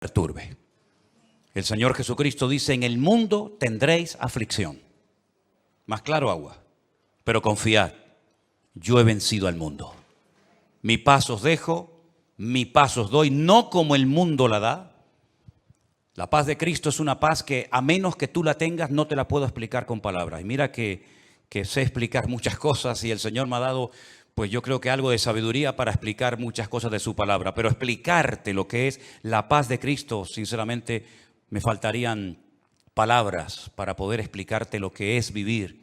perturbe. El Señor Jesucristo dice: en el mundo tendréis aflicción. Más claro agua. Pero confiad, yo he vencido al mundo. Mi paz os dejo, mi paz os doy, no como el mundo la da. La paz de Cristo es una paz que, a menos que tú la tengas, no te la puedo explicar con palabras. Y mira que sé explicar muchas cosas y el Señor me ha dado, pues yo creo que algo de sabiduría para explicar muchas cosas de su palabra. Pero explicarte lo que es la paz de Cristo, sinceramente, me faltarían palabras para poder explicarte lo que es vivir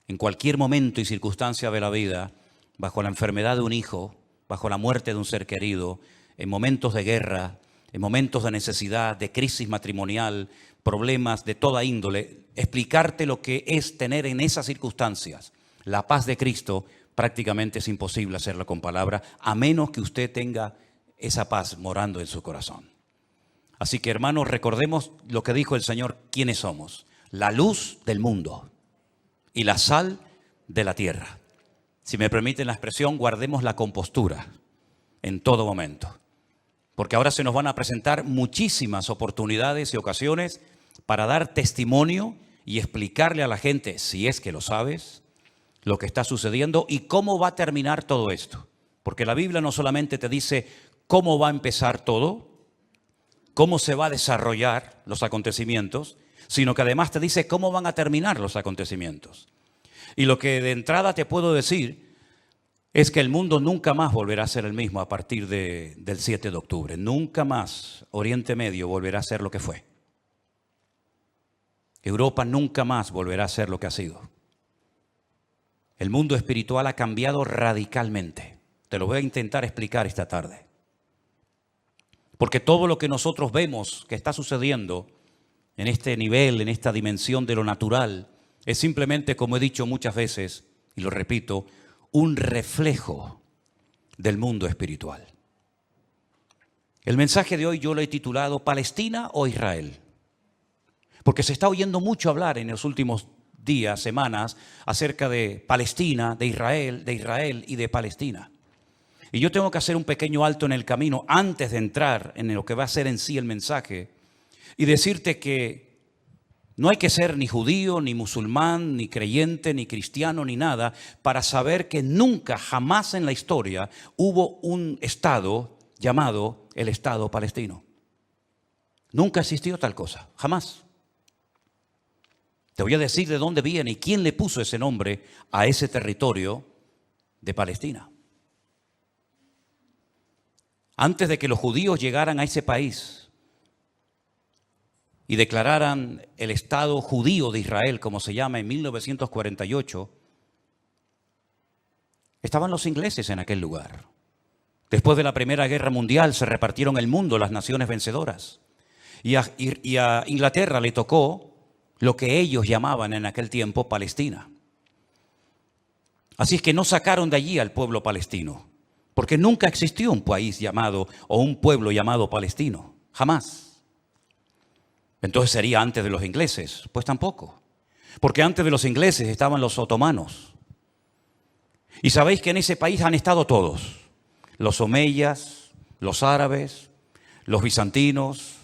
en cualquier momento y circunstancia de la vida, bajo la enfermedad de un hijo, bajo la muerte de un ser querido, en momentos de guerra, en momentos de necesidad, de crisis matrimonial, problemas de toda índole. Explicarte lo que es tener en esas circunstancias la paz de Cristo, prácticamente es imposible hacerlo con palabras, a menos que usted tenga esa paz morando en su corazón. Así que, hermanos, recordemos lo que dijo el Señor: ¿quiénes somos? La luz del mundo y la sal de la tierra. Si me permiten la expresión, guardemos la compostura en todo momento. Porque ahora se nos van a presentar muchísimas oportunidades y ocasiones para dar testimonio y explicarle a la gente, si es que lo sabes, lo que está sucediendo y cómo va a terminar todo esto. Porque la Biblia no solamente te dice cómo va a empezar todo, cómo se va a desarrollar los acontecimientos, sino que además te dice cómo van a terminar los acontecimientos. Y lo que de entrada te puedo decir es que el mundo nunca más volverá a ser el mismo a partir del 7 de octubre. Nunca más Oriente Medio volverá a ser lo que fue. Europa nunca más volverá a ser lo que ha sido. El mundo espiritual ha cambiado radicalmente. Te lo voy a intentar explicar esta tarde. Porque todo lo que nosotros vemos que está sucediendo en este nivel, en esta dimensión de lo natural, es simplemente, como he dicho muchas veces, y lo repito, un reflejo del mundo espiritual. El mensaje de hoy yo lo he titulado ¿Palestina o Israel? Porque se está oyendo mucho hablar en los últimos días, semanas, acerca de Palestina, de Israel y de Palestina. Y yo tengo que hacer un pequeño alto en el camino antes de entrar en lo que va a ser en sí el mensaje y decirte que no hay que ser ni judío, ni musulmán, ni creyente, ni cristiano, ni nada, para saber que nunca, jamás en la historia hubo un Estado llamado el Estado palestino. Nunca existió tal cosa, jamás. Te voy a decir de dónde viene y quién le puso ese nombre a ese territorio de Palestina. Antes de que los judíos llegaran a ese país y declararan el Estado judío de Israel, como se llama, en 1948, estaban los ingleses en aquel lugar. Después de la Primera Guerra Mundial se repartieron el mundo las naciones vencedoras. Y a Inglaterra le tocó lo que ellos llamaban en aquel tiempo Palestina. Así es que no sacaron de allí al pueblo palestino, porque nunca existió un país llamado o un pueblo llamado palestino, jamás. Entonces sería antes de los ingleses, pues tampoco, porque antes de los ingleses estaban los otomanos. Y sabéis que en ese país han estado todos, los omeyas, los árabes, los bizantinos,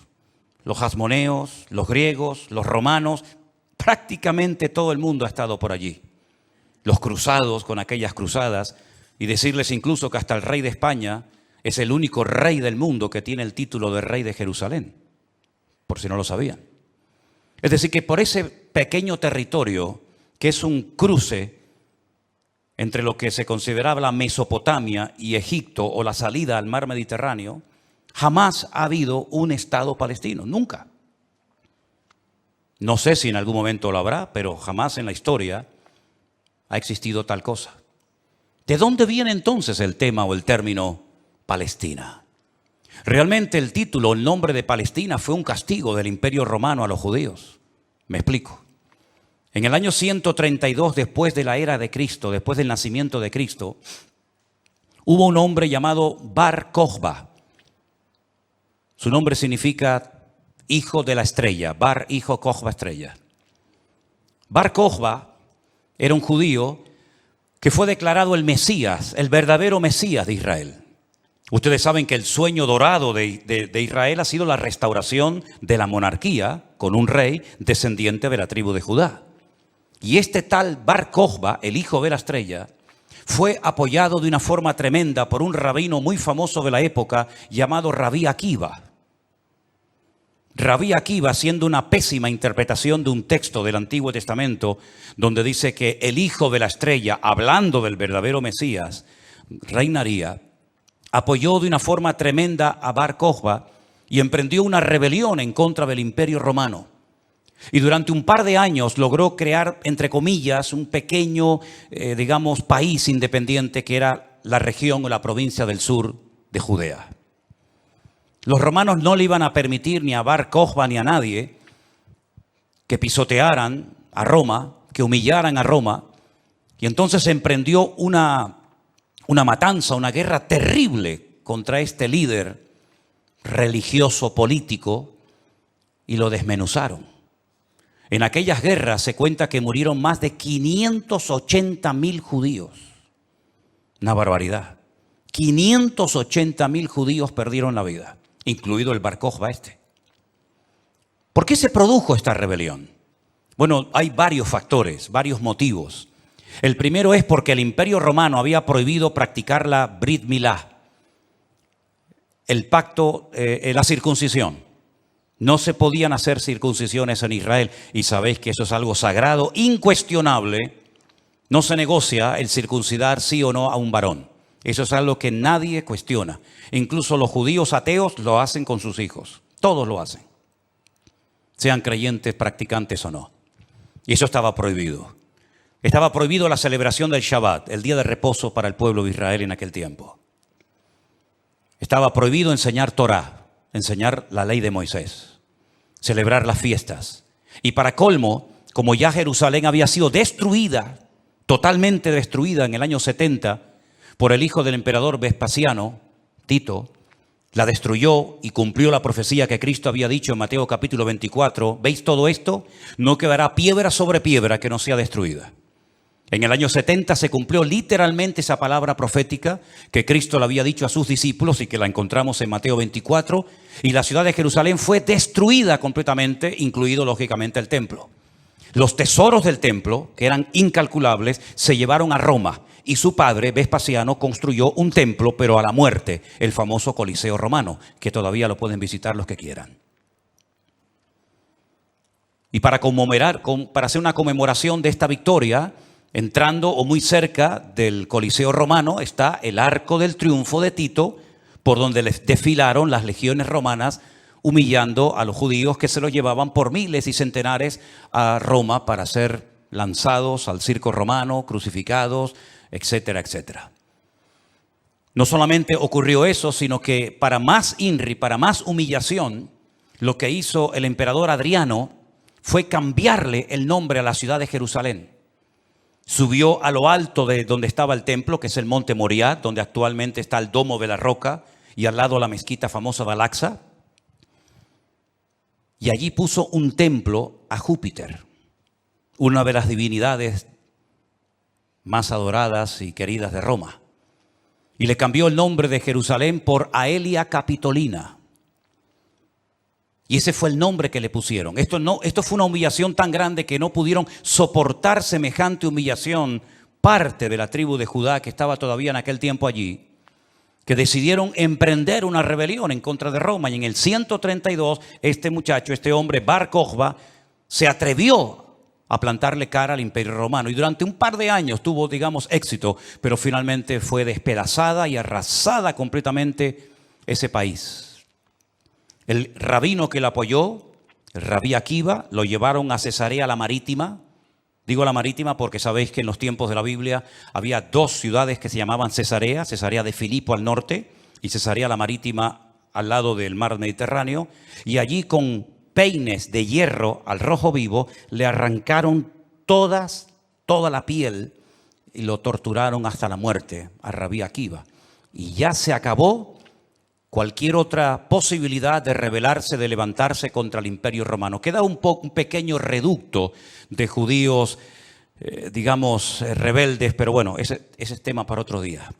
los hasmoneos, los griegos, los romanos, prácticamente todo el mundo ha estado por allí. Los cruzados con aquellas cruzadas, y decirles incluso que hasta el rey de España es el único rey del mundo que tiene el título de rey de Jerusalén, por si no lo sabían. Es decir, que por ese pequeño territorio, que es un cruce entre lo que se consideraba la Mesopotamia y Egipto, o la salida al mar Mediterráneo, jamás ha habido un Estado palestino, nunca. No sé si en algún momento lo habrá, pero jamás en la historia ha existido tal cosa. ¿De dónde viene entonces el tema o el término Palestina? Realmente el título, el nombre de Palestina fue un castigo del Imperio Romano a los judíos. Me explico. En el año 132 después de la era de Cristo, después del nacimiento de Cristo, hubo un hombre llamado Bar Kokhba. Su nombre significa hijo de la estrella, Bar, hijo, Kokhba, estrella. Bar Kokhba era un judío que fue declarado el Mesías, el verdadero Mesías de Israel. Ustedes saben que el sueño dorado de Israel ha sido la restauración de la monarquía con un rey descendiente de la tribu de Judá. Y este tal Bar Kokhba, el hijo de la estrella, fue apoyado de una forma tremenda por un rabino muy famoso de la época llamado Rabí Akiva. Rabí Akiva, haciendo una pésima interpretación de un texto del Antiguo Testamento donde dice que el hijo de la estrella, hablando del verdadero Mesías, reinaría, apoyó de una forma tremenda a Bar Kokhba y emprendió una rebelión en contra del Imperio Romano. Y durante un par de años logró crear, entre comillas, un pequeño, país independiente que era la región o la provincia del sur de Judea. Los romanos no le iban a permitir ni a Bar Kokhba ni a nadie que pisotearan a Roma, que humillaran a Roma. Y entonces emprendió una matanza, una guerra terrible contra este líder religioso político y lo desmenuzaron. En aquellas guerras se cuenta que murieron más de 580.000 judíos. Una barbaridad. 580.000 judíos perdieron la vida, incluido el Bar Kokhba este. ¿Por qué se produjo esta rebelión? Bueno, hay varios factores, varios motivos. El primero es porque el Imperio Romano había prohibido practicar la Brit Milá, el pacto, la circuncisión. No se podían hacer circuncisiones en Israel y sabéis que eso es algo sagrado, incuestionable. No se negocia el circuncidar sí o no a un varón. Eso es algo que nadie cuestiona. Incluso los judíos ateos lo hacen con sus hijos. Todos lo hacen, sean creyentes, practicantes o no. Y eso estaba prohibido. Estaba prohibido la celebración del Shabbat, el día de reposo para el pueblo de Israel en aquel tiempo. Estaba prohibido enseñar Torah, enseñar la ley de Moisés, celebrar las fiestas. Y para colmo, como ya Jerusalén había sido destruida, totalmente destruida en el año 70 por el hijo del emperador Vespasiano, Tito, la destruyó y cumplió la profecía que Cristo había dicho en Mateo capítulo 24. ¿Veis todo esto? No quedará piedra sobre piedra que no sea destruida. En el año 70 se cumplió literalmente esa palabra profética que Cristo le había dicho a sus discípulos y que la encontramos en Mateo 24. Y la ciudad de Jerusalén fue destruida completamente, incluido lógicamente el templo. Los tesoros del templo, que eran incalculables, se llevaron a Roma. Y su padre, Vespasiano, construyó un templo, pero a la muerte, el famoso Coliseo Romano, que todavía lo pueden visitar los que quieran. Y para hacer una conmemoración de esta victoria, entrando o muy cerca del Coliseo Romano está el Arco del Triunfo de Tito, por donde les desfilaron las legiones romanas, humillando a los judíos que se los llevaban por miles y centenares a Roma para ser lanzados al circo romano, crucificados, etcétera, etcétera. No solamente ocurrió eso, sino que para más INRI, para más humillación, lo que hizo el emperador Adriano fue cambiarle el nombre a la ciudad de Jerusalén. Subió a lo alto de donde estaba el templo, que es el monte Moriah, donde actualmente está el Domo de la Roca, y al lado la mezquita famosa de Al-Aqsa. Y allí puso un templo a Júpiter, una de las divinidades más adoradas y queridas de Roma. Y le cambió el nombre de Jerusalén por Aelia Capitolina. Y ese fue el nombre que le pusieron. Esto fue una humillación tan grande que no pudieron soportar semejante humillación parte de la tribu de Judá que estaba todavía en aquel tiempo allí, que decidieron emprender una rebelión en contra de Roma. Y en el 132, este hombre, Bar Kokhba, se atrevió a plantarle cara al Imperio Romano. Y durante un par de años tuvo, éxito, pero finalmente fue despedazada y arrasada completamente ese país. El rabino que lo apoyó, el Rabí Akiva, lo llevaron a Cesarea la Marítima. Digo la Marítima porque sabéis que en los tiempos de la Biblia había dos ciudades que se llamaban Cesarea, Cesarea de Filipo al norte y Cesarea la Marítima al lado del mar Mediterráneo. Y allí con peines de hierro al rojo vivo le arrancaron toda la piel y lo torturaron hasta la muerte a Rabí Akiva. Y ya se acabó cualquier otra posibilidad de rebelarse, de levantarse contra el Imperio Romano. Queda un pequeño reducto de judíos, rebeldes, pero bueno, ese es tema para otro día.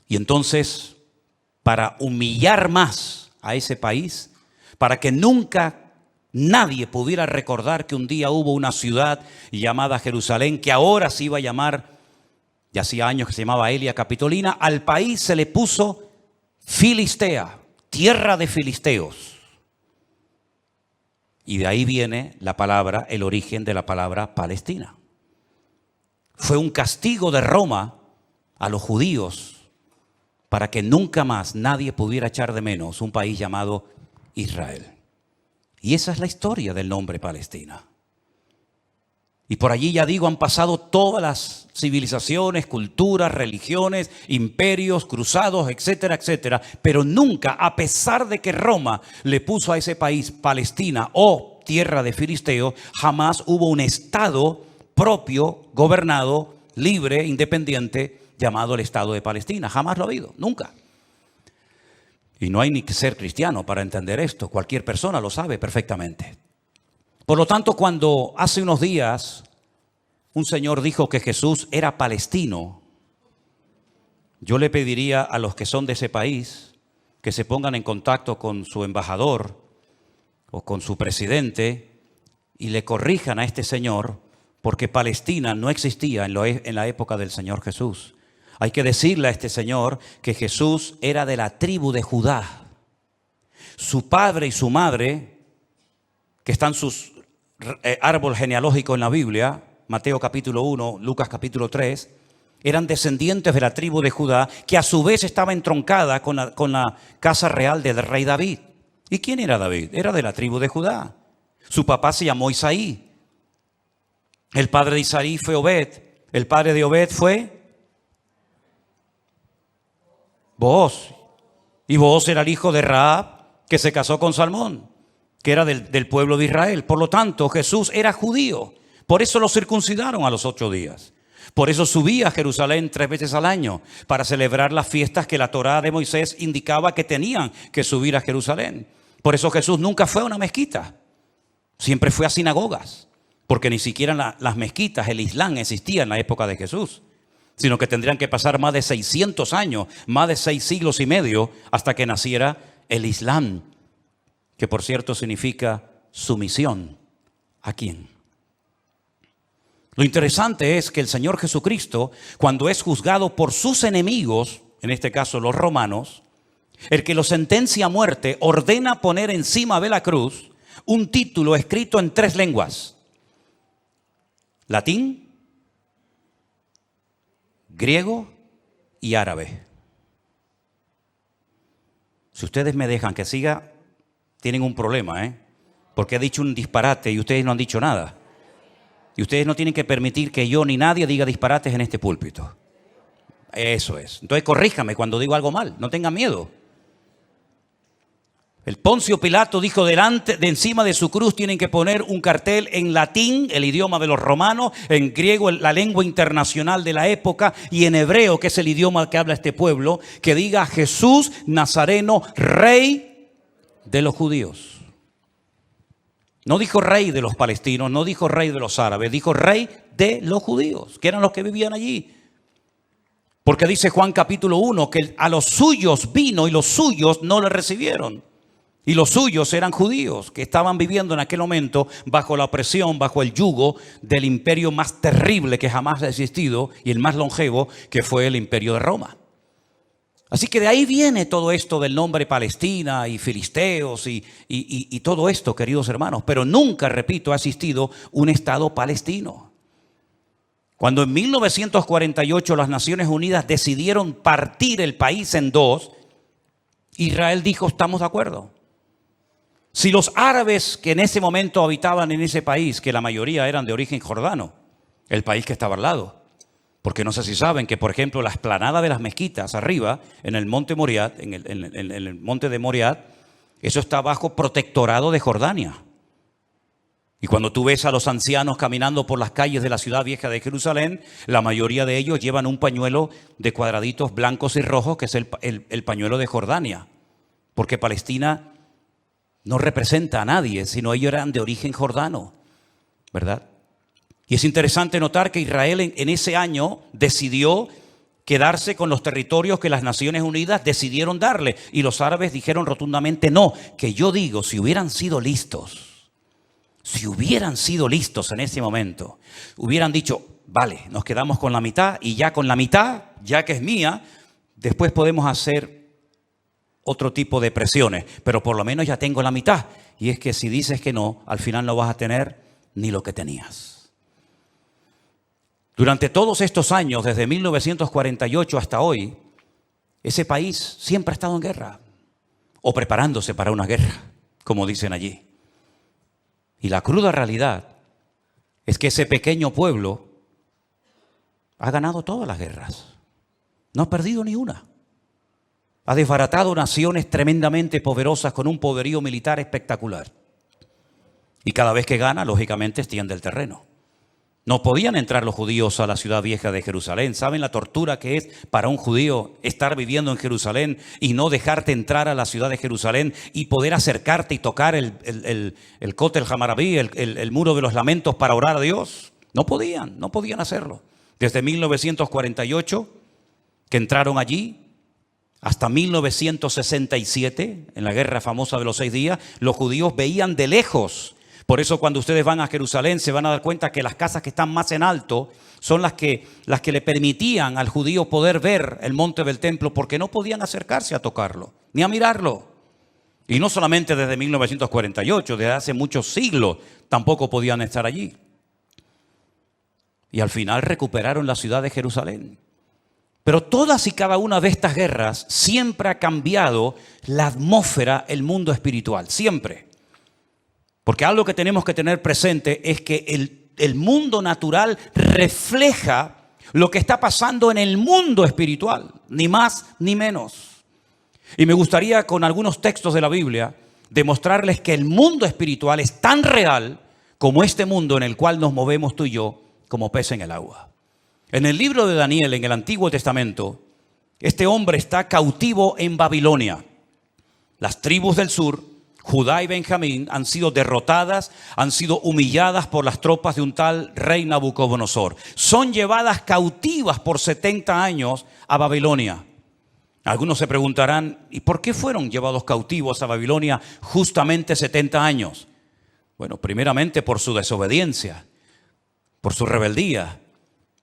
Y entonces para humillar más a ese país, para que nunca nadie pudiera recordar que un día hubo una ciudad llamada Jerusalén, que ahora se iba a llamar, ya hacía años que se llamaba Elia Capitolina. Al país se le puso Filistea, tierra de filisteos. Y de ahí viene la palabra, el origen de la palabra Palestina. Fue un castigo de Roma a los judíos para que nunca más nadie pudiera echar de menos un país llamado Israel. Y esa es la historia del nombre Palestina. Y por allí, ya digo, han pasado todas las civilizaciones, culturas, religiones, imperios, cruzados, etcétera, etcétera. Pero nunca, a pesar de que Roma le puso a ese país Palestina o tierra de filisteos, jamás hubo un estado propio, gobernado, libre, independiente, llamado el Estado de Palestina. Jamás lo ha habido, nunca. Y no hay ni que ser cristiano para entender esto. Cualquier persona lo sabe perfectamente. Por lo tanto, cuando hace unos días un señor dijo que Jesús era palestino, yo le pediría a los que son de ese país que se pongan en contacto con su embajador o con su presidente y le corrijan a este señor, porque Palestina no existía en la época del Señor Jesús. Hay que decirle a este señor que Jesús era de la tribu de Judá. Su padre y su madre, que están sus árbol genealógico en la Biblia, Mateo capítulo 1, Lucas capítulo 3, eran descendientes de la tribu de Judá, que a su vez estaba entroncada con la casa real del rey David. ¿Y quién era David? Era de la tribu de Judá. Su papá se llamó Isaí. El padre de Isaí fue Obed. El padre de Obed fue Booz. Y Booz era el hijo de Rahab, que se casó con Salmón, que era del pueblo de Israel. Por lo tanto, Jesús era judío. Por eso lo circuncidaron a los 8 días. Por eso subía a Jerusalén 3 veces al año, para celebrar las fiestas que la Torá de Moisés indicaba que tenían que subir a Jerusalén. Por eso Jesús nunca fue a una mezquita. Siempre fue a sinagogas. Porque ni siquiera las mezquitas, el Islam, existía en la época de Jesús. Sino que tendrían que pasar más de 600 años, más de 6 siglos y medio, hasta que naciera el Islam. Que por cierto significa sumisión. ¿A quién? Lo interesante es que el Señor Jesucristo, cuando es juzgado por sus enemigos, en este caso los romanos, el que lo sentencia a muerte, ordena poner encima de la cruz un título escrito en 3 lenguas: latín, griego y árabe. Si ustedes me dejan que siga, tienen un problema, porque he dicho un disparate y ustedes no han dicho nada. Y ustedes no tienen que permitir que yo ni nadie diga disparates en este púlpito. Eso es. Entonces corríjame cuando digo algo mal, no tengan miedo. El Poncio Pilato dijo de encima de su cruz tienen que poner un cartel en latín, el idioma de los romanos, en griego, la lengua internacional de la época, y en hebreo, que es el idioma que habla este pueblo, que diga Jesús Nazareno, rey de los judíos. No dijo rey de los palestinos, no dijo rey de los árabes, dijo rey de los judíos, que eran los que vivían allí. Porque dice Juan capítulo 1 que a los suyos vino y los suyos no le recibieron. Y los suyos eran judíos que estaban viviendo en aquel momento bajo la opresión, bajo el yugo del imperio más terrible que jamás ha existido y el más longevo, que fue el imperio de Roma. Así que de ahí viene todo esto del nombre Palestina y filisteos y todo esto, queridos hermanos. Pero nunca, repito, ha existido un Estado palestino. Cuando en 1948 las Naciones Unidas decidieron partir el país en 2, Israel dijo, estamos de acuerdo. Si los árabes que en ese momento habitaban en ese país, que la mayoría eran de origen jordano, el país que estaba al lado, porque no sé si saben que, por ejemplo, la explanada de las mezquitas arriba, en el monte Moriat, en el monte de Moriat, eso está bajo protectorado de Jordania. Y cuando tú ves a los ancianos caminando por las calles de la ciudad vieja de Jerusalén, la mayoría de ellos llevan un pañuelo de cuadraditos blancos y rojos, que es el pañuelo de Jordania. Porque Palestina no representa a nadie, sino ellos eran de origen jordano, ¿verdad? Y es interesante notar que Israel en ese año decidió quedarse con los territorios que las Naciones Unidas decidieron darle. Y los árabes dijeron rotundamente no. Que yo digo, si hubieran sido listos en ese momento, hubieran dicho, vale, nos quedamos con la mitad y ya con la mitad, ya que es mía, después podemos hacer otro tipo de presiones. Pero por lo menos ya tengo la mitad. Y es que si dices que no, al final no vas a tener ni lo que tenías. Durante todos estos años, desde 1948 hasta hoy, ese país siempre ha estado en guerra o preparándose para una guerra, como dicen allí. Y la cruda realidad es que ese pequeño pueblo ha ganado todas las guerras. No ha perdido ni una. Ha desbaratado naciones tremendamente poderosas con un poderío militar espectacular. Y cada vez que gana, lógicamente, extiende el terreno. No podían entrar los judíos a la ciudad vieja de Jerusalén. ¿Saben la tortura que es para un judío estar viviendo en Jerusalén y no dejarte entrar a la ciudad de Jerusalén y poder acercarte y tocar el Kotel Hamarabí, el muro de los lamentos para orar a Dios? No podían hacerlo. Desde 1948, que entraron allí, hasta 1967, en la guerra famosa de los 6 días, los judíos veían de lejos. Por eso cuando ustedes van a Jerusalén se van a dar cuenta que las casas que están más en alto son las que le permitían al judío poder ver el monte del templo, porque no podían acercarse a tocarlo, ni a mirarlo. Y no solamente desde 1948, desde hace muchos siglos tampoco podían estar allí. Y al final recuperaron la ciudad de Jerusalén. Pero todas y cada una de estas guerras siempre ha cambiado la atmósfera, el mundo espiritual, siempre. Porque algo que tenemos que tener presente es que el mundo natural refleja lo que está pasando en el mundo espiritual, ni más ni menos. Y me gustaría con algunos textos de la Biblia demostrarles que el mundo espiritual es tan real como este mundo en el cual nos movemos tú y yo como pez en el agua. En el libro de Daniel, en el Antiguo Testamento, este hombre está cautivo en Babilonia. Las tribus del sur, Judá y Benjamín, han sido derrotadas, han sido humilladas por las tropas de un tal rey Nabucodonosor. Son llevadas cautivas por 70 años a Babilonia. Algunos se preguntarán, ¿y por qué fueron llevados cautivos a Babilonia justamente 70 años? Bueno, primeramente por su desobediencia, por su rebeldía,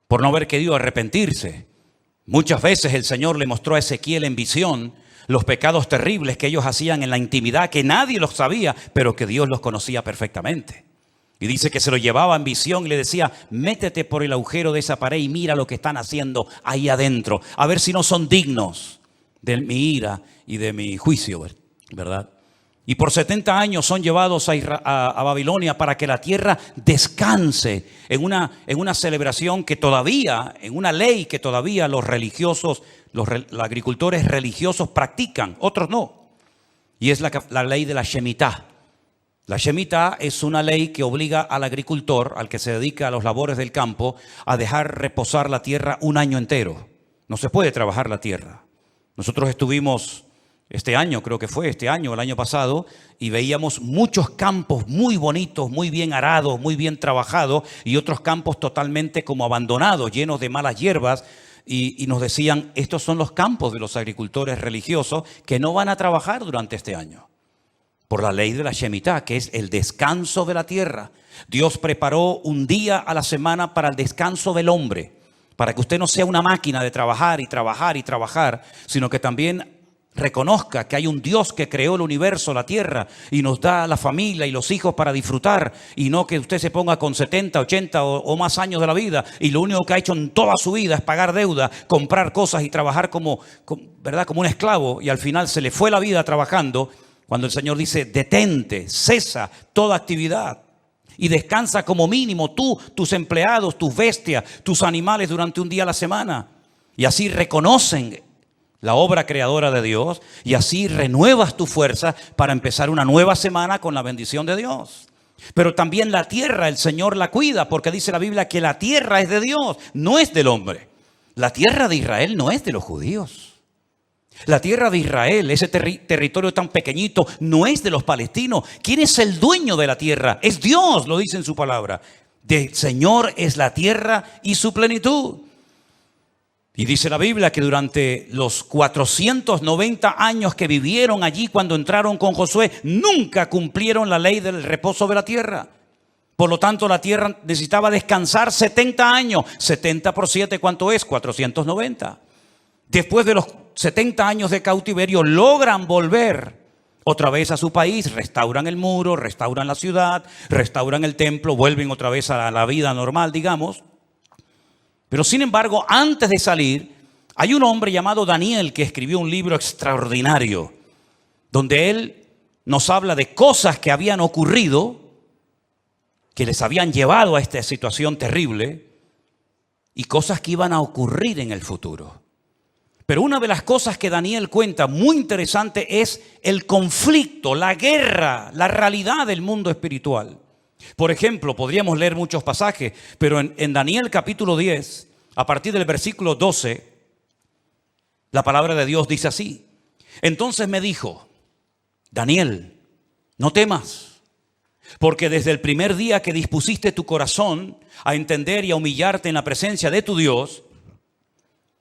por no haber querido arrepentirse. Muchas veces el Señor le mostró a Ezequiel en visión los pecados terribles que ellos hacían en la intimidad, que nadie los sabía, pero que Dios los conocía perfectamente. Y dice que se lo llevaba en visión y le decía, métete por el agujero de esa pared y mira lo que están haciendo ahí adentro, a ver si no son dignos de mi ira y de mi juicio, ¿verdad? Y por 70 años son llevados a Babilonia para que la tierra descanse en una celebración que todavía, en una ley que todavía los religiosos, los agricultores religiosos practican, otros no. Y es la ley de la Shemitah. La Shemitah es una ley que obliga al agricultor, al que se dedica a los labores del campo, a dejar reposar la tierra un año entero. No se puede trabajar la tierra. Nosotros estuvimos este año, creo que fue este año, el año pasado, y veíamos muchos campos muy bonitos, muy bien arados, muy bien trabajados, y otros campos totalmente como abandonados, llenos de malas hierbas, y nos decían, estos son los campos de los agricultores religiosos que no van a trabajar durante este año. Por la ley de la Shemitah, que es el descanso de la tierra. Dios preparó un día a la semana para el descanso del hombre, para que usted no sea una máquina de trabajar y trabajar y trabajar, sino que también reconozca que hay un Dios que creó el universo, la tierra, y nos da la familia y los hijos para disfrutar, y no que usted se ponga con 70, 80 o más años de la vida y lo único que ha hecho en toda su vida es pagar deuda, comprar cosas y trabajar ¿verdad? Como un esclavo, y al final se le fue la vida trabajando, cuando el Señor dice, detente, cesa toda actividad y descansa como mínimo tú, tus empleados, tus bestias, tus animales durante un día a la semana. Y así reconocen la obra creadora de Dios y así renuevas tu fuerza para empezar una nueva semana con la bendición de Dios. Pero también la tierra, el Señor la cuida, porque dice la Biblia que la tierra es de Dios, no es del hombre. La tierra de Israel no es de los judíos. La tierra de Israel, ese territorio tan pequeñito, no es de los palestinos. ¿Quién es el dueño de la tierra? Es Dios, lo dice en su palabra. Del Señor es la tierra y su plenitud. Y dice la Biblia que durante los 490 años que vivieron allí cuando entraron con Josué, nunca cumplieron la ley del reposo de la tierra. Por lo tanto, la tierra necesitaba descansar 70 años. 70 por 7, ¿cuánto es? 490. Después de los 70 años de cautiverio, logran volver otra vez a su país, restauran el muro, restauran la ciudad, restauran el templo, vuelven otra vez a la vida normal, digamos. Pero sin embargo, antes de salir, hay un hombre llamado Daniel que escribió un libro extraordinario, donde él nos habla de cosas que habían ocurrido, que les habían llevado a esta situación terrible, y cosas que iban a ocurrir en el futuro. Pero una de las cosas que Daniel cuenta muy interesante es el conflicto, la guerra, la realidad del mundo espiritual. Por ejemplo, podríamos leer muchos pasajes, pero en Daniel capítulo 10, a partir del versículo 12, la palabra de Dios dice así: entonces me dijo, Daniel, no temas, porque desde el primer día que dispusiste tu corazón a entender y a humillarte en la presencia de tu Dios,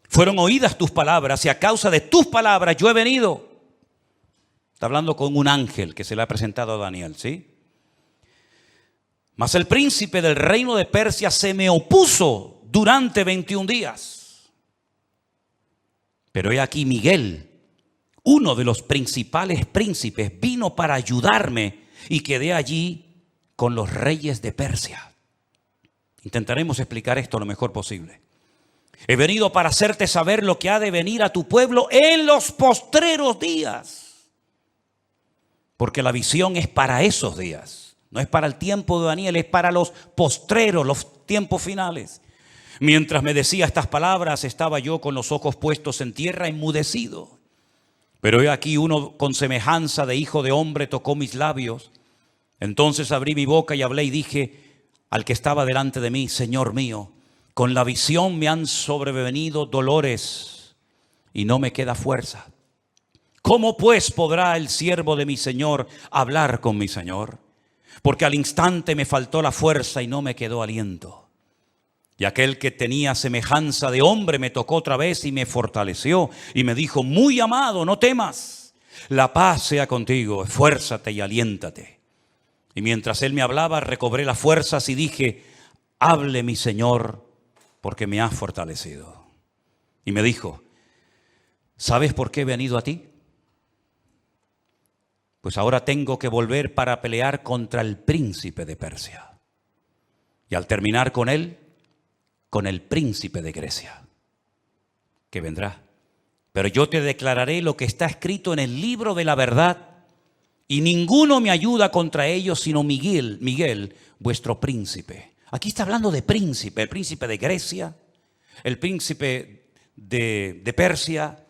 fueron oídas tus palabras y a causa de tus palabras yo he venido. Está hablando con un ángel que se le ha presentado a Daniel, ¿sí? Mas el príncipe del reino de Persia se me opuso durante 21 días. Pero he aquí Miguel, uno de los principales príncipes, vino para ayudarme y quedé allí con los reyes de Persia. Intentaremos explicar esto lo mejor posible. He venido para hacerte saber lo que ha de venir a tu pueblo en los postreros días. Porque la visión es para esos días. No es para el tiempo de Daniel, es para los postreros, los tiempos finales. Mientras me decía estas palabras, estaba yo con los ojos puestos en tierra, enmudecido. Pero he aquí uno con semejanza de hijo de hombre tocó mis labios. Entonces abrí mi boca y hablé y dije al que estaba delante de mí: Señor mío, con la visión me han sobrevenido dolores y no me queda fuerza. ¿Cómo pues podrá el siervo de mi Señor hablar con mi Señor? Porque al instante me faltó la fuerza y no me quedó aliento. Y aquel que tenía semejanza de hombre me tocó otra vez y me fortaleció y me dijo: muy amado, no temas, la paz sea contigo, esfuérzate y aliéntate. Y mientras él me hablaba, recobré las fuerzas y dije: hable mi Señor, porque me has fortalecido. Y me dijo: ¿sabes por qué he venido a ti? Pues ahora tengo que volver para pelear contra el príncipe de Persia. Y al terminar con él, con el príncipe de Grecia, que vendrá. Pero yo te declararé lo que está escrito en el libro de la verdad, y ninguno me ayuda contra ellos sino Miguel, vuestro príncipe. Aquí está hablando de príncipe, el príncipe de Grecia, el príncipe de Persia.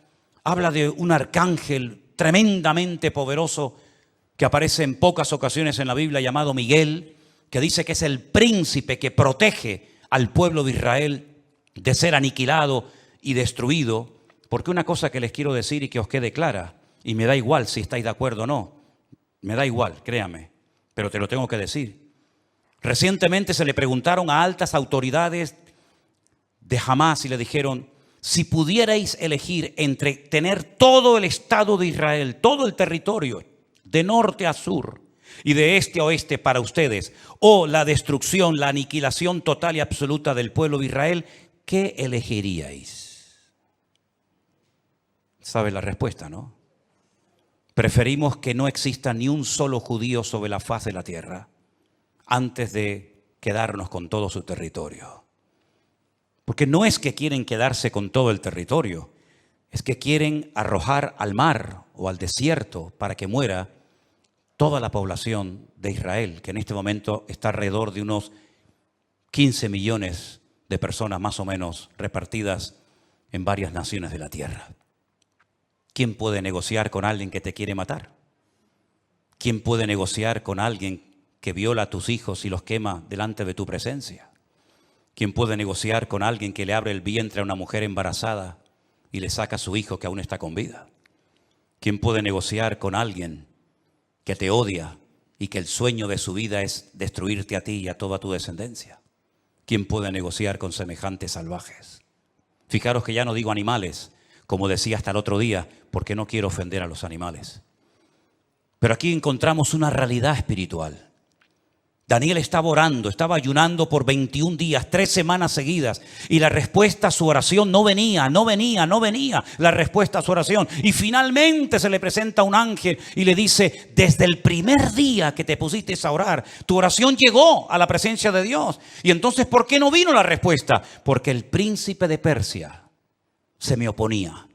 Habla de un arcángel tremendamente poderoso que aparece en pocas ocasiones en la Biblia, llamado Miguel, que dice que es el príncipe que protege al pueblo de Israel de ser aniquilado y destruido. Porque una cosa que les quiero decir y que os quede clara, y me da igual si estáis de acuerdo o no, me da igual, créame, pero te lo tengo que decir. Recientemente se le preguntaron a altas autoridades de Hamás y le dijeron: si pudierais elegir entre tener todo el Estado de Israel, todo el territorio, de norte a sur y de este a oeste para ustedes, o la destrucción, la aniquilación total y absoluta del pueblo de Israel, ¿qué elegiríais? ¿Sabe la respuesta, no? Preferimos que no exista ni un solo judío sobre la faz de la tierra antes de quedarnos con todo su territorio. Porque no es que quieren quedarse con todo el territorio, es que quieren arrojar al mar o al desierto para que muera toda la población de Israel, que en este momento está alrededor de unos 15 millones de personas más o menos repartidas en varias naciones de la tierra. ¿Quién puede negociar con alguien que te quiere matar? ¿Quién puede negociar con alguien que viola a tus hijos y los quema delante de tu presencia? ¿Quién puede negociar con alguien que le abre el vientre a una mujer embarazada y le saca a su hijo que aún está con vida? ¿Quién puede negociar con alguien que te odia y que el sueño de su vida es destruirte a ti y a toda tu descendencia? ¿Quién puede negociar con semejantes salvajes? Fijaros que ya no digo animales, como decía hasta el otro día, porque no quiero ofender a los animales. Pero aquí encontramos una realidad espiritual. Daniel estaba orando, estaba ayunando por 21 días, 3 semanas seguidas. Y la respuesta a su oración no venía la respuesta a su oración. Y finalmente se le presenta un ángel y le dice: desde el primer día que te pusiste a orar, tu oración llegó a la presencia de Dios. Y entonces, ¿por qué no vino la respuesta? Porque el príncipe de Persia se me oponía.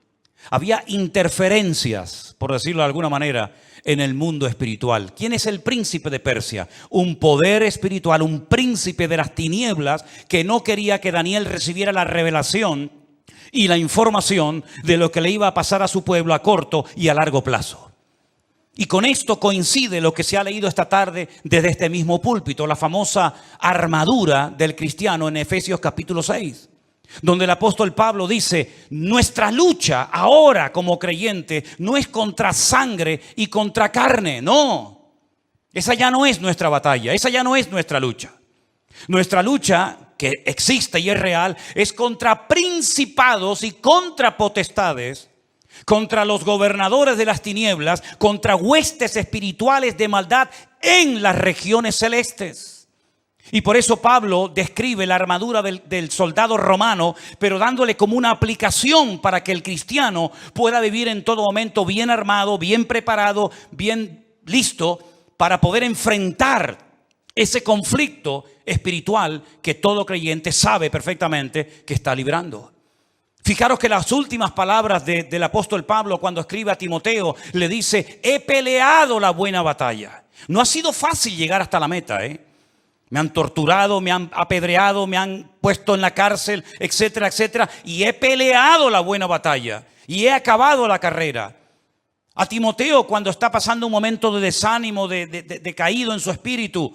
Había interferencias, por decirlo de alguna manera, en el mundo espiritual. ¿Quién es el príncipe de Persia? Un poder espiritual, un príncipe de las tinieblas que no quería que Daniel recibiera la revelación y la información de lo que le iba a pasar a su pueblo a corto y a largo plazo. Y con esto coincide lo que se ha leído esta tarde desde este mismo púlpito, la famosa armadura del cristiano en Efesios capítulo 6. Donde el apóstol Pablo dice: nuestra lucha ahora como creyente no es contra sangre y contra carne, no. Esa ya no es nuestra batalla, esa ya no es nuestra lucha. Nuestra lucha, que existe y es real, es contra principados y contra potestades, contra los gobernadores de las tinieblas, contra huestes espirituales de maldad en las regiones celestes. Y por eso Pablo describe la armadura del soldado romano, pero dándole como una aplicación para que el cristiano pueda vivir en todo momento bien armado, bien preparado, bien listo para poder enfrentar ese conflicto espiritual que todo creyente sabe perfectamente que está librando. Fijaros que las últimas palabras del apóstol Pablo cuando escribe a Timoteo le dice: he peleado la buena batalla. No ha sido fácil llegar hasta la meta, Me han torturado, me han apedreado, me han puesto en la cárcel, etcétera, etcétera. Y he peleado la buena batalla y he acabado la carrera. A Timoteo, cuando está pasando un momento de desánimo, de caído en su espíritu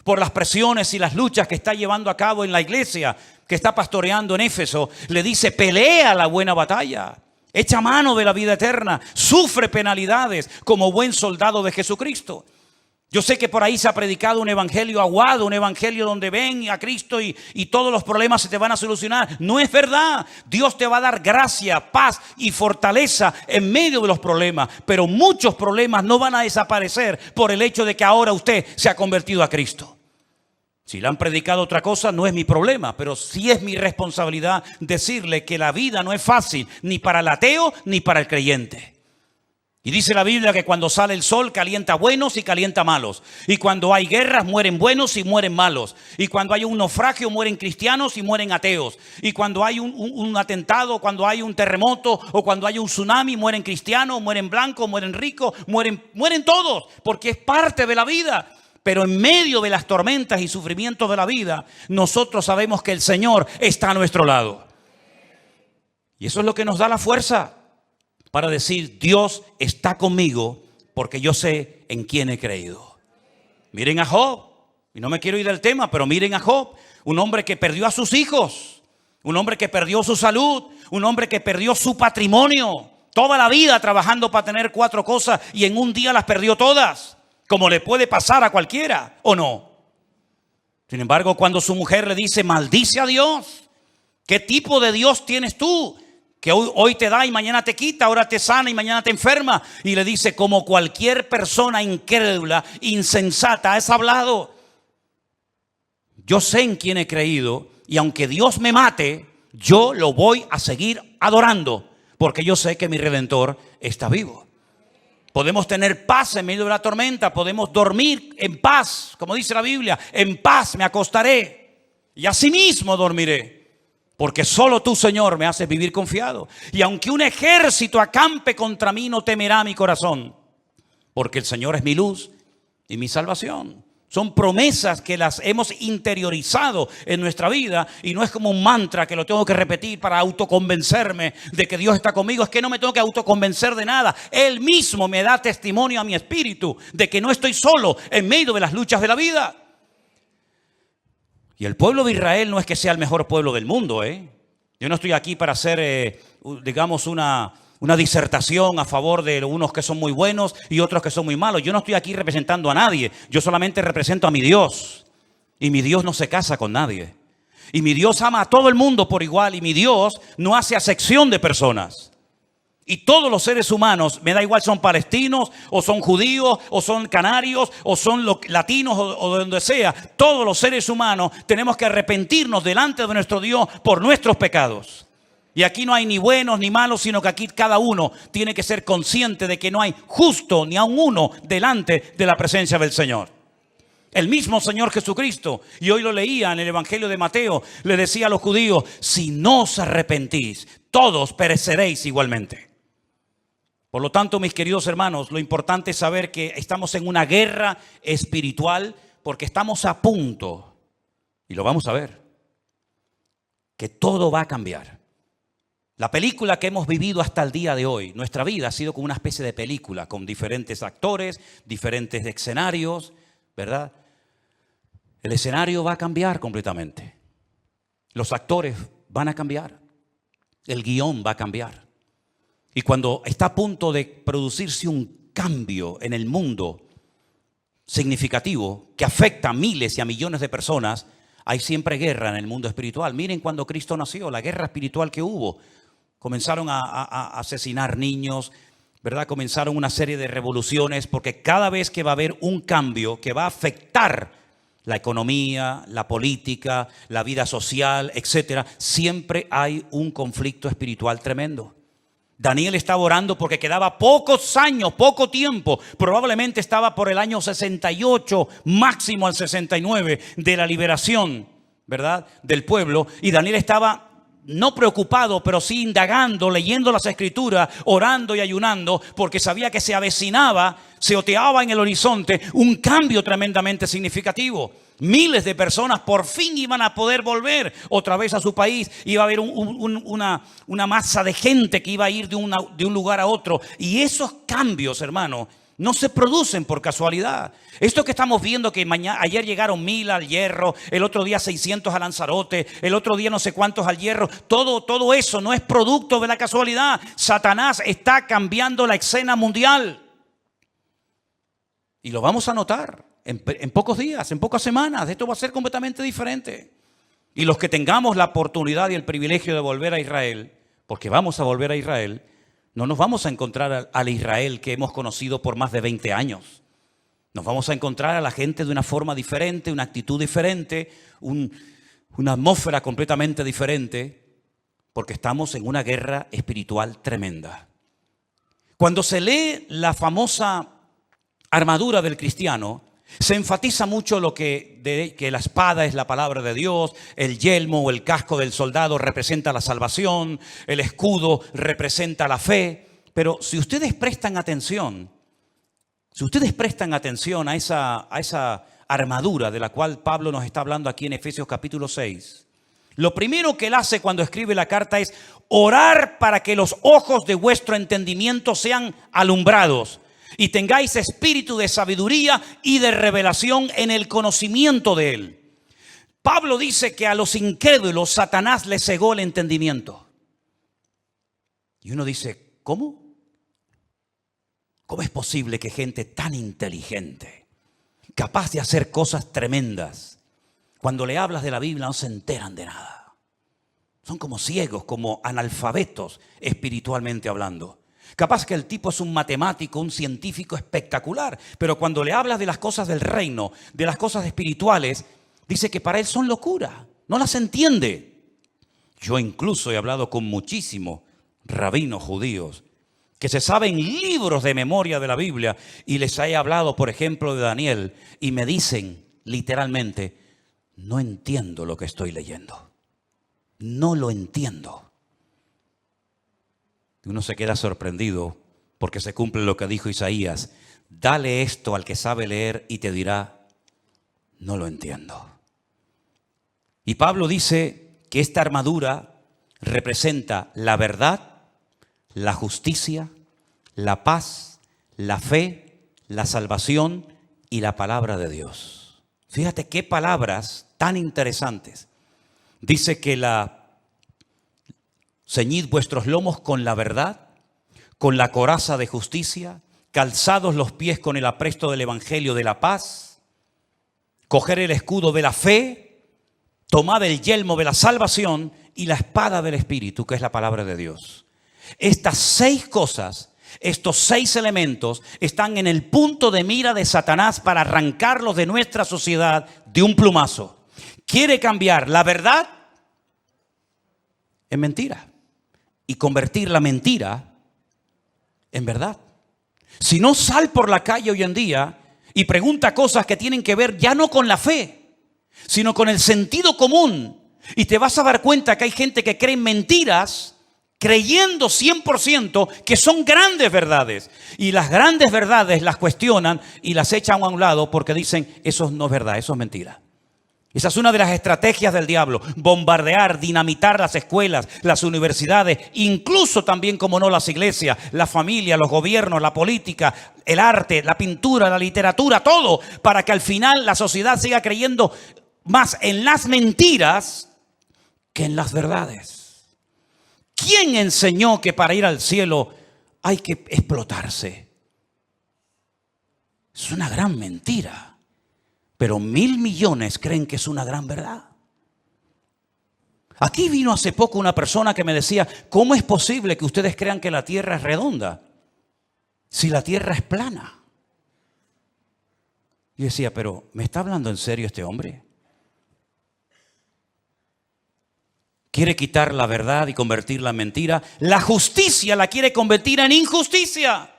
por las presiones y las luchas que está llevando a cabo en la iglesia que está pastoreando en Éfeso, le dice: pelea la buena batalla, echa mano de la vida eterna, sufre penalidades como buen soldado de Jesucristo. Yo sé que por ahí se ha predicado un evangelio aguado, un evangelio donde ven a Cristo y todos los problemas se te van a solucionar. No es verdad. Dios te va a dar gracia, paz y fortaleza en medio de los problemas. Pero muchos problemas no van a desaparecer por el hecho de que ahora usted se ha convertido a Cristo. Si le han predicado otra cosa, no es mi problema, pero sí es mi responsabilidad decirle que la vida no es fácil, ni para el ateo ni para el creyente. Y dice la Biblia que cuando sale el sol calienta buenos y calienta malos. Y cuando hay guerras mueren buenos y mueren malos. Y cuando hay un naufragio mueren cristianos y mueren ateos. Y cuando hay un atentado, cuando hay un terremoto o cuando hay un tsunami, mueren cristianos, mueren blancos, mueren ricos, mueren todos. Porque es parte de la vida. Pero en medio de las tormentas y sufrimientos de la vida, nosotros sabemos que el Señor está a nuestro lado. Y eso es lo que nos da la fuerza para decir: Dios está conmigo porque yo sé en quién he creído. Miren a Job, y no me quiero ir del tema, pero miren a Job, un hombre que perdió a sus hijos, un hombre que perdió su salud, un hombre que perdió su patrimonio, toda la vida trabajando para tener 4 cosas y en un día las perdió todas, como le puede pasar a cualquiera, ¿o no? Sin embargo, cuando su mujer le dice: maldice a Dios, ¿qué tipo de Dios tienes tú? Que hoy te da y mañana te quita, ahora te sana y mañana te enferma. Y le dice: como cualquier persona incrédula, insensata, has hablado. Yo sé en quién he creído y aunque Dios me mate, yo lo voy a seguir adorando porque yo sé que mi Redentor está vivo. Podemos tener paz en medio de la tormenta, podemos dormir en paz, como dice la Biblia: en paz me acostaré y asimismo dormiré. Porque solo tú, Señor, me haces vivir confiado. Y aunque un ejército acampe contra mí, no temerá mi corazón. Porque el Señor es mi luz y mi salvación. Son promesas que las hemos interiorizado en nuestra vida. Y no es como un mantra que lo tengo que repetir para autoconvencerme de que Dios está conmigo. Es que no me tengo que autoconvencer de nada. Él mismo me da testimonio a mi espíritu de que no estoy solo en medio de las luchas de la vida. Y el pueblo de Israel no es que sea el mejor pueblo del mundo, Yo no estoy aquí para hacer, digamos, una disertación a favor de unos que son muy buenos y otros que son muy malos. Yo no estoy aquí representando a nadie. Yo solamente represento a mi Dios. Y mi Dios no se casa con nadie. Y mi Dios ama a todo el mundo por igual y mi Dios no hace acepción de personas. Y todos los seres humanos, me da igual son palestinos o son judíos o son canarios o son latinos o de donde sea, todos los seres humanos tenemos que arrepentirnos delante de nuestro Dios por nuestros pecados. Y aquí no hay ni buenos ni malos, sino que aquí cada uno tiene que ser consciente de que no hay justo ni aun uno delante de la presencia del Señor. El mismo Señor Jesucristo, y hoy lo leía en el Evangelio de Mateo, le decía a los judíos: si no os arrepentís, todos pereceréis igualmente. Por lo tanto, mis queridos hermanos, lo importante es saber que estamos en una guerra espiritual porque estamos a punto, y lo vamos a ver, que todo va a cambiar. La película que hemos vivido hasta el día de hoy, nuestra vida ha sido como una especie de película con diferentes actores, diferentes escenarios, ¿verdad? El escenario va a cambiar completamente. Los actores van a cambiar. El guión va a cambiar. Y cuando está a punto de producirse un cambio en el mundo significativo que afecta a miles y a millones de personas, hay siempre guerra en el mundo espiritual. Miren cuando Cristo nació, la guerra espiritual que hubo. Comenzaron a asesinar niños, ¿verdad? Comenzaron una serie de revoluciones porque cada vez que va a haber un cambio que va a afectar la economía, la política, la vida social, etcétera, siempre hay un conflicto espiritual tremendo. Daniel estaba orando porque quedaba pocos años, poco tiempo, probablemente estaba por el año 68, máximo al 69 de la liberación, ¿verdad?, del pueblo. Y Daniel estaba no preocupado, pero sí indagando, leyendo las escrituras, orando y ayunando, porque sabía que se avecinaba, se oteaba en el horizonte un cambio tremendamente significativo. Miles de personas por fin iban a poder volver otra vez a su país. Iba a haber una masa de gente que iba a ir de un lugar a otro. Y esos cambios, hermano, no se producen por casualidad. Esto que estamos viendo, que ayer llegaron 1000 al Hierro, el otro día 600 a Lanzarote, el otro día no sé cuántos al Hierro, todo eso no es producto de la casualidad. Satanás está cambiando la escena mundial. Y lo vamos a notar en pocos días, en pocas semanas. Esto va a ser completamente diferente. Y los que tengamos la oportunidad y el privilegio de volver a Israel, porque vamos a volver a Israel, no nos vamos a encontrar al Israel que hemos conocido por más de 20 años. Nos vamos a encontrar a la gente de una forma diferente, una actitud diferente, una atmósfera completamente diferente, porque estamos en una guerra espiritual tremenda. Cuando se lee la famosa armadura del cristiano, se enfatiza mucho que la espada es la palabra de Dios, el yelmo o el casco del soldado representa la salvación, el escudo representa la fe. Pero si ustedes prestan atención a esa armadura de la cual Pablo nos está hablando aquí en Efesios capítulo 6, lo primero que él hace cuando escribe la carta es orar para que los ojos de vuestro entendimiento sean alumbrados y tengáis espíritu de sabiduría y de revelación en el conocimiento de él. Pablo dice que a los incrédulos Satanás les cegó el entendimiento. Y uno dice, ¿cómo? ¿Cómo es posible que gente tan inteligente, capaz de hacer cosas tremendas, cuando le hablas de la Biblia no se enteran de nada? Son como ciegos, como analfabetos espiritualmente hablando. Capaz que el tipo es un matemático, un científico espectacular, pero cuando le hablas de las cosas del reino, de las cosas espirituales, dice que para él son locura, no las entiende. Yo incluso he hablado con muchísimos rabinos judíos que se saben libros de memoria de la Biblia y les he hablado, por ejemplo, de Daniel y me dicen literalmente, no entiendo lo que estoy leyendo, no lo entiendo. Uno se queda sorprendido porque se cumple lo que dijo Isaías. Dale esto al que sabe leer y te dirá, no lo entiendo. Y Pablo dice que esta armadura representa la verdad, la justicia, la paz, la fe, la salvación y la palabra de Dios. Fíjate qué palabras tan interesantes. Dice que ceñid vuestros lomos con la verdad, con la coraza de justicia, calzados los pies con el apresto del evangelio de la paz, coger el escudo de la fe Tomad el yelmo de la salvación y la espada del Espíritu, que es la palabra de Dios. Estas 6 cosas, estos 6 elementos están en el punto de mira de Satanás para arrancarlos de nuestra sociedad de un plumazo. Quiere cambiar la verdad en mentira y convertir la mentira en verdad. Si no, sal por la calle hoy en día y pregunta cosas que tienen que ver ya no con la fe, sino con el sentido común. Y te vas a dar cuenta que hay gente que cree en mentiras, creyendo 100% que son grandes verdades. Y las grandes verdades las cuestionan y las echan a un lado porque dicen, eso no es verdad, eso es mentira. Esa es una de las estrategias del diablo: bombardear, dinamitar las escuelas, las universidades, incluso también, como no, las iglesias, la familia, los gobiernos, la política, el arte, la pintura, la literatura, todo, para que al final la sociedad siga creyendo más en las mentiras que en las verdades. ¿Quién enseñó que para ir al cielo hay que explotarse? Es una gran mentira. Pero 1.000 millones creen que es una gran verdad. Aquí vino hace poco una persona que me decía, ¿cómo es posible que ustedes crean que la tierra es redonda si la tierra es plana? Y decía, pero ¿me está hablando en serio este hombre? Quiere quitar la verdad y convertirla en mentira. La justicia la quiere convertir en injusticia.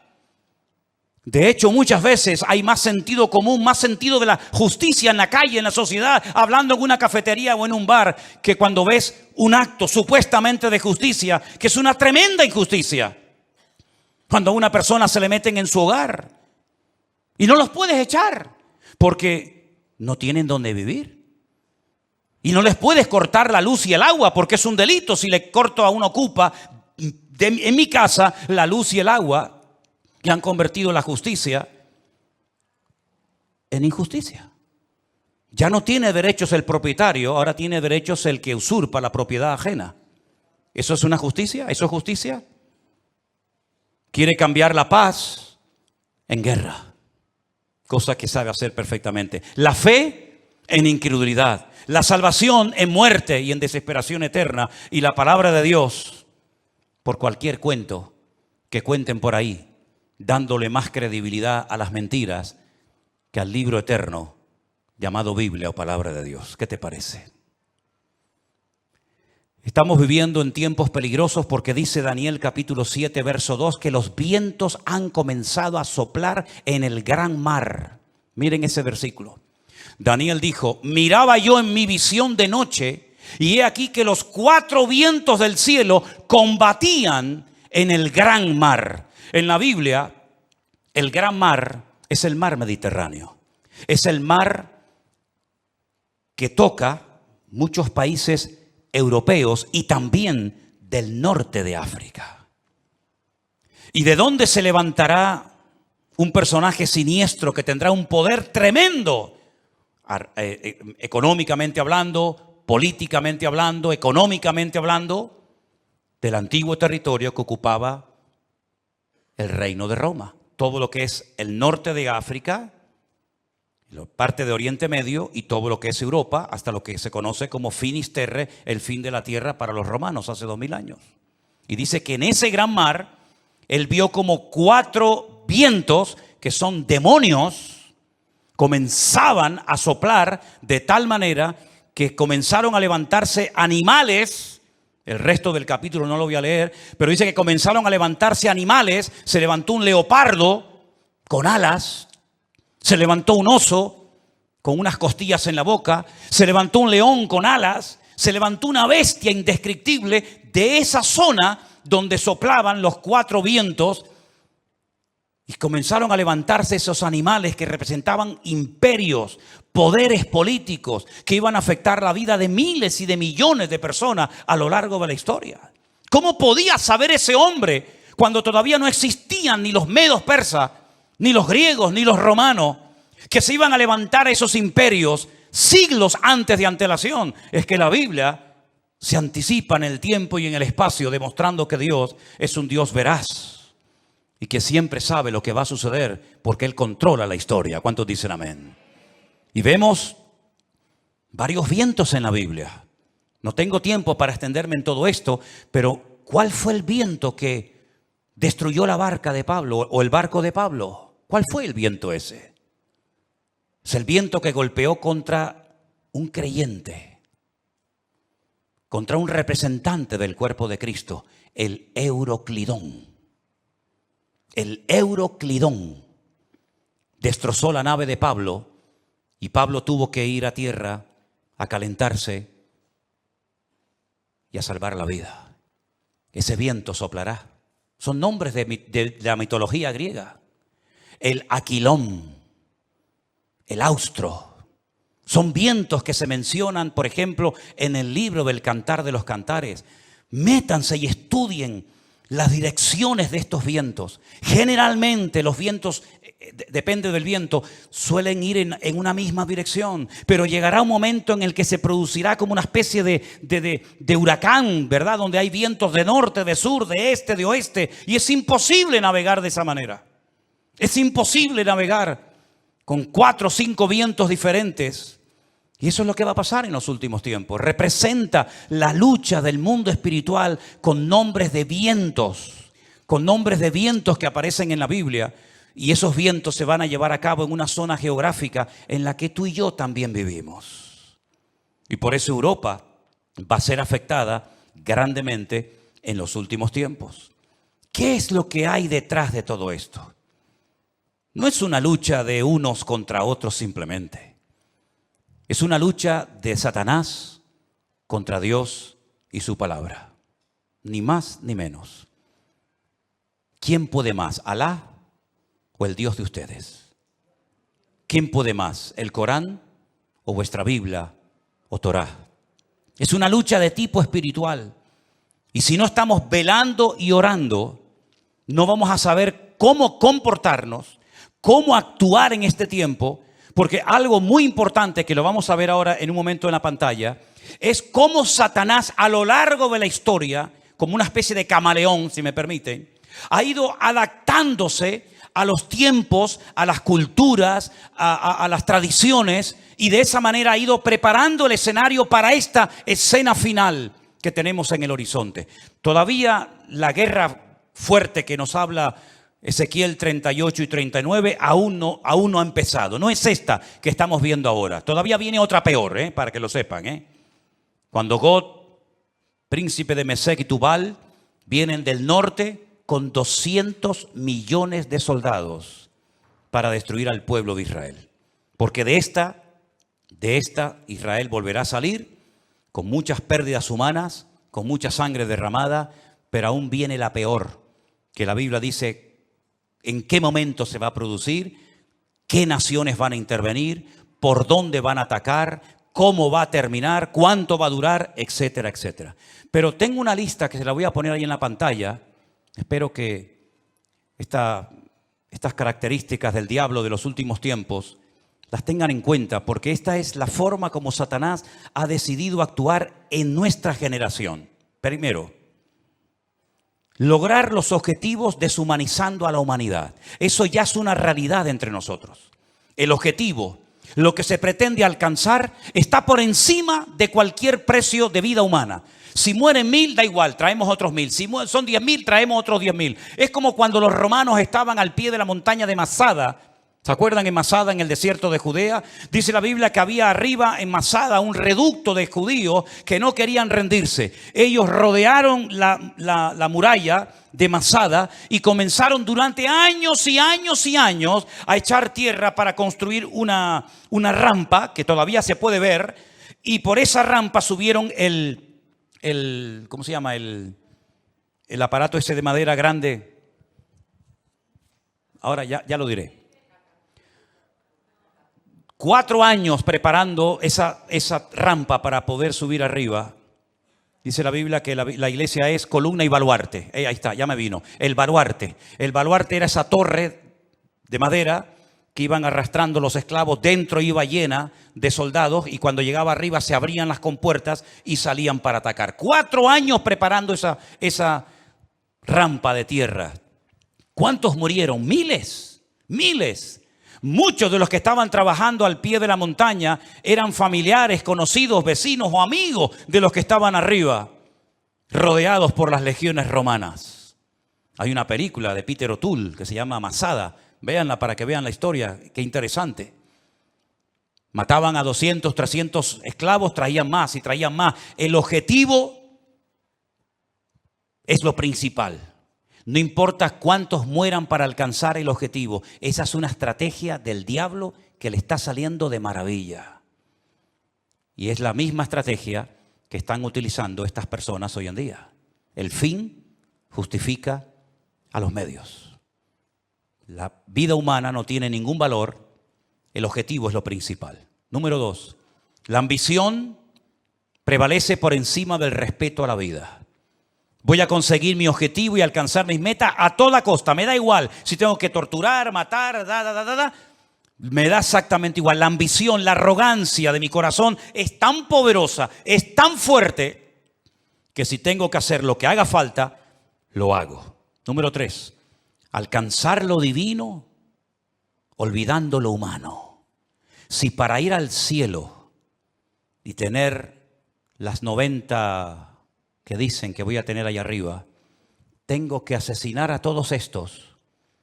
De hecho, muchas veces hay más sentido común, más sentido de la justicia en la calle, en la sociedad, hablando en una cafetería o en un bar, que cuando ves un acto supuestamente de justicia, que es una tremenda injusticia. Cuando a una persona se le meten en su hogar y no los puedes echar porque no tienen dónde vivir. Y no les puedes cortar la luz y el agua porque es un delito si le corto a un ocupa en mi casa la luz y el agua. Que han convertido la justicia en injusticia. Ya no tiene derechos el propietario, ahora tiene derechos el que usurpa la propiedad ajena. ¿Eso es una justicia? ¿Eso es justicia? Quiere cambiar la paz en guerra, cosa que sabe hacer perfectamente. La fe en incredulidad, la salvación en muerte y en desesperación eterna, y la palabra de Dios por cualquier cuento que cuenten por ahí, dándole más credibilidad a las mentiras que al libro eterno llamado Biblia o palabra de Dios. ¿Qué te parece? Estamos viviendo en tiempos peligrosos porque dice Daniel capítulo 7 verso 2 que los vientos han comenzado a soplar en el gran mar. Miren ese versículo. Daniel dijo, miraba yo en mi visión de noche y he aquí que los 4 vientos del cielo combatían en el gran mar. En la Biblia, el gran mar es el mar Mediterráneo. Es el mar que toca muchos países europeos y también del norte de África. ¿Y de dónde se levantará un personaje siniestro que tendrá un poder tremendo? Económicamente hablando, políticamente hablando, económicamente hablando, del antiguo territorio que ocupaba el reino de Roma. Todo lo que es el norte de África, parte de Oriente Medio y todo lo que es Europa, hasta lo que se conoce como Finis Terrae, el fin de la tierra para los romanos hace 2000 años. Y dice que en ese gran mar, él vio como 4 vientos, que son demonios, comenzaban a soplar de tal manera que comenzaron a levantarse animales. El resto del capítulo no lo voy a leer, pero dice que comenzaron a levantarse animales. Se levantó un leopardo con alas, se levantó un oso con unas costillas en la boca, se levantó un león con alas, se levantó una bestia indescriptible de esa zona donde soplaban los 4 vientos. Y comenzaron a levantarse esos animales que representaban imperios, poderes políticos que iban a afectar la vida de miles y de millones de personas a lo largo de la historia. ¿Cómo podía saber ese hombre cuando todavía no existían ni los medos persas, ni los griegos, ni los romanos, que se iban a levantar esos imperios siglos antes de antelación? Es que la Biblia se anticipa en el tiempo y en el espacio, demostrando que Dios es un Dios veraz y que siempre sabe lo que va a suceder porque Él controla la historia. ¿Cuántos dicen amén? Y vemos Varios vientos en la Biblia. No tengo tiempo para extenderme en todo esto, pero ¿cuál fue el viento que destruyó la barca de Pablo o el barco de Pablo? ¿Cuál fue el viento ese? Es el viento que golpeó contra un creyente, contra un representante del cuerpo de Cristo, el Euroclidón. El Euroclidón destrozó la nave de Pablo y Pablo tuvo que ir a tierra a calentarse y a salvar la vida. Ese viento soplará. Son nombres de la mitología griega. El Aquilón, el Austro. Son vientos que se mencionan, por ejemplo, en el libro del Cantar de los Cantares. Métanse y estudien las direcciones de estos vientos. Generalmente los vientos, depende del viento, suelen ir en una misma dirección, pero llegará un momento en el que se producirá como una especie de huracán, ¿verdad? Donde hay vientos de norte, de sur, de este, de oeste, y es imposible navegar de esa manera. Es imposible navegar con 4 o 5 vientos diferentes. Y eso es lo que va a pasar en los últimos tiempos. Representa la lucha del mundo espiritual con nombres de vientos que aparecen en la Biblia. Y esos vientos se van a llevar a cabo en una zona geográfica en la que tú y yo también vivimos. Y por eso Europa va a ser afectada grandemente en los últimos tiempos. ¿Qué es lo que hay detrás de todo esto? No es una lucha de unos contra otros simplemente. Es una lucha de Satanás contra Dios y su palabra. Ni más ni menos. ¿Quién puede más? ¿Alá o el Dios de ustedes? ¿Quién puede más? ¿El Corán o vuestra Biblia o Torá? Es una lucha de tipo espiritual. Y si no estamos velando y orando, no vamos a saber cómo comportarnos, cómo actuar en este tiempo. Porque algo muy importante, que lo vamos a ver ahora en un momento en la pantalla, es cómo Satanás a lo largo de la historia, como una especie de camaleón, si me permiten, ha ido adaptándose a los tiempos, a las culturas, a las tradiciones, y de esa manera ha ido preparando el escenario para esta escena final que tenemos en el horizonte. Todavía la guerra fuerte que nos habla Ezequiel 38 y 39 aún no ha empezado. No es esta que estamos viendo ahora. Todavía viene otra peor, para que lo sepan. Cuando Gog, príncipe de Mesec y Tubal, vienen del norte con 200 millones de soldados para destruir al pueblo de Israel. Porque de esta Israel volverá a salir con muchas pérdidas humanas, con mucha sangre derramada, pero aún viene la peor, que la Biblia dice en qué momento se va a producir, qué naciones van a intervenir, por dónde van a atacar, cómo va a terminar, cuánto va a durar, etcétera, etcétera. Pero tengo una lista que se la voy a poner ahí en la pantalla. Espero que estas características del diablo de los últimos tiempos las tengan en cuenta, porque esta es la forma como Satanás ha decidido actuar en nuestra generación. Primero, lograr los objetivos deshumanizando a la humanidad. Eso ya es una realidad entre nosotros. El objetivo, lo que se pretende alcanzar, está por encima de cualquier precio de vida humana. Si mueren 1000, da igual, traemos otros 1000. Si son 10.000, traemos otros 10.000. Es como cuando los romanos estaban al pie de la montaña de Masada. ¿Se acuerdan en Masada, en el desierto de Judea? Dice la Biblia que había arriba en Masada un reducto de judíos que no querían rendirse. Ellos rodearon la muralla de Masada y comenzaron durante años y años y años a echar tierra para construir una rampa que todavía se puede ver, y por esa rampa subieron ¿cómo se llama? El aparato ese de madera grande. Ahora ya lo diré. 4 años preparando esa rampa para poder subir arriba. Dice la Biblia que la iglesia es columna y baluarte. Ahí está, ya me vino. El baluarte. El baluarte era esa torre de madera que iban arrastrando los esclavos. Dentro iba llena de soldados y cuando llegaba arriba se abrían las compuertas y salían para atacar. 4 años preparando esa rampa de tierra. ¿Cuántos murieron? Miles. Muchos de los que estaban trabajando al pie de la montaña eran familiares, conocidos, vecinos o amigos de los que estaban arriba, rodeados por las legiones romanas. Hay una película de Peter O'Toole que se llama Masada. Véanla para que vean la historia, qué interesante. Mataban a 200, 300 esclavos, traían más y traían más. El objetivo es lo principal. No importa cuántos mueran para alcanzar el objetivo. Esa es una estrategia del diablo que le está saliendo de maravilla. Y es la misma estrategia que están utilizando estas personas hoy en día. El fin justifica a los medios. La vida humana no tiene ningún valor. El objetivo es lo principal. Número 2. La ambición prevalece por encima del respeto a la vida. Voy a conseguir mi objetivo y alcanzar mis metas a toda costa. Me da igual si tengo que torturar, matar, me da exactamente igual. La ambición, la arrogancia de mi corazón es tan poderosa, es tan fuerte, que si tengo que hacer lo que haga falta, lo hago. Número 3. Alcanzar lo divino olvidando lo humano. Si para ir al cielo y tener las 90 que dicen que voy a tener allá arriba, tengo que asesinar a todos estos,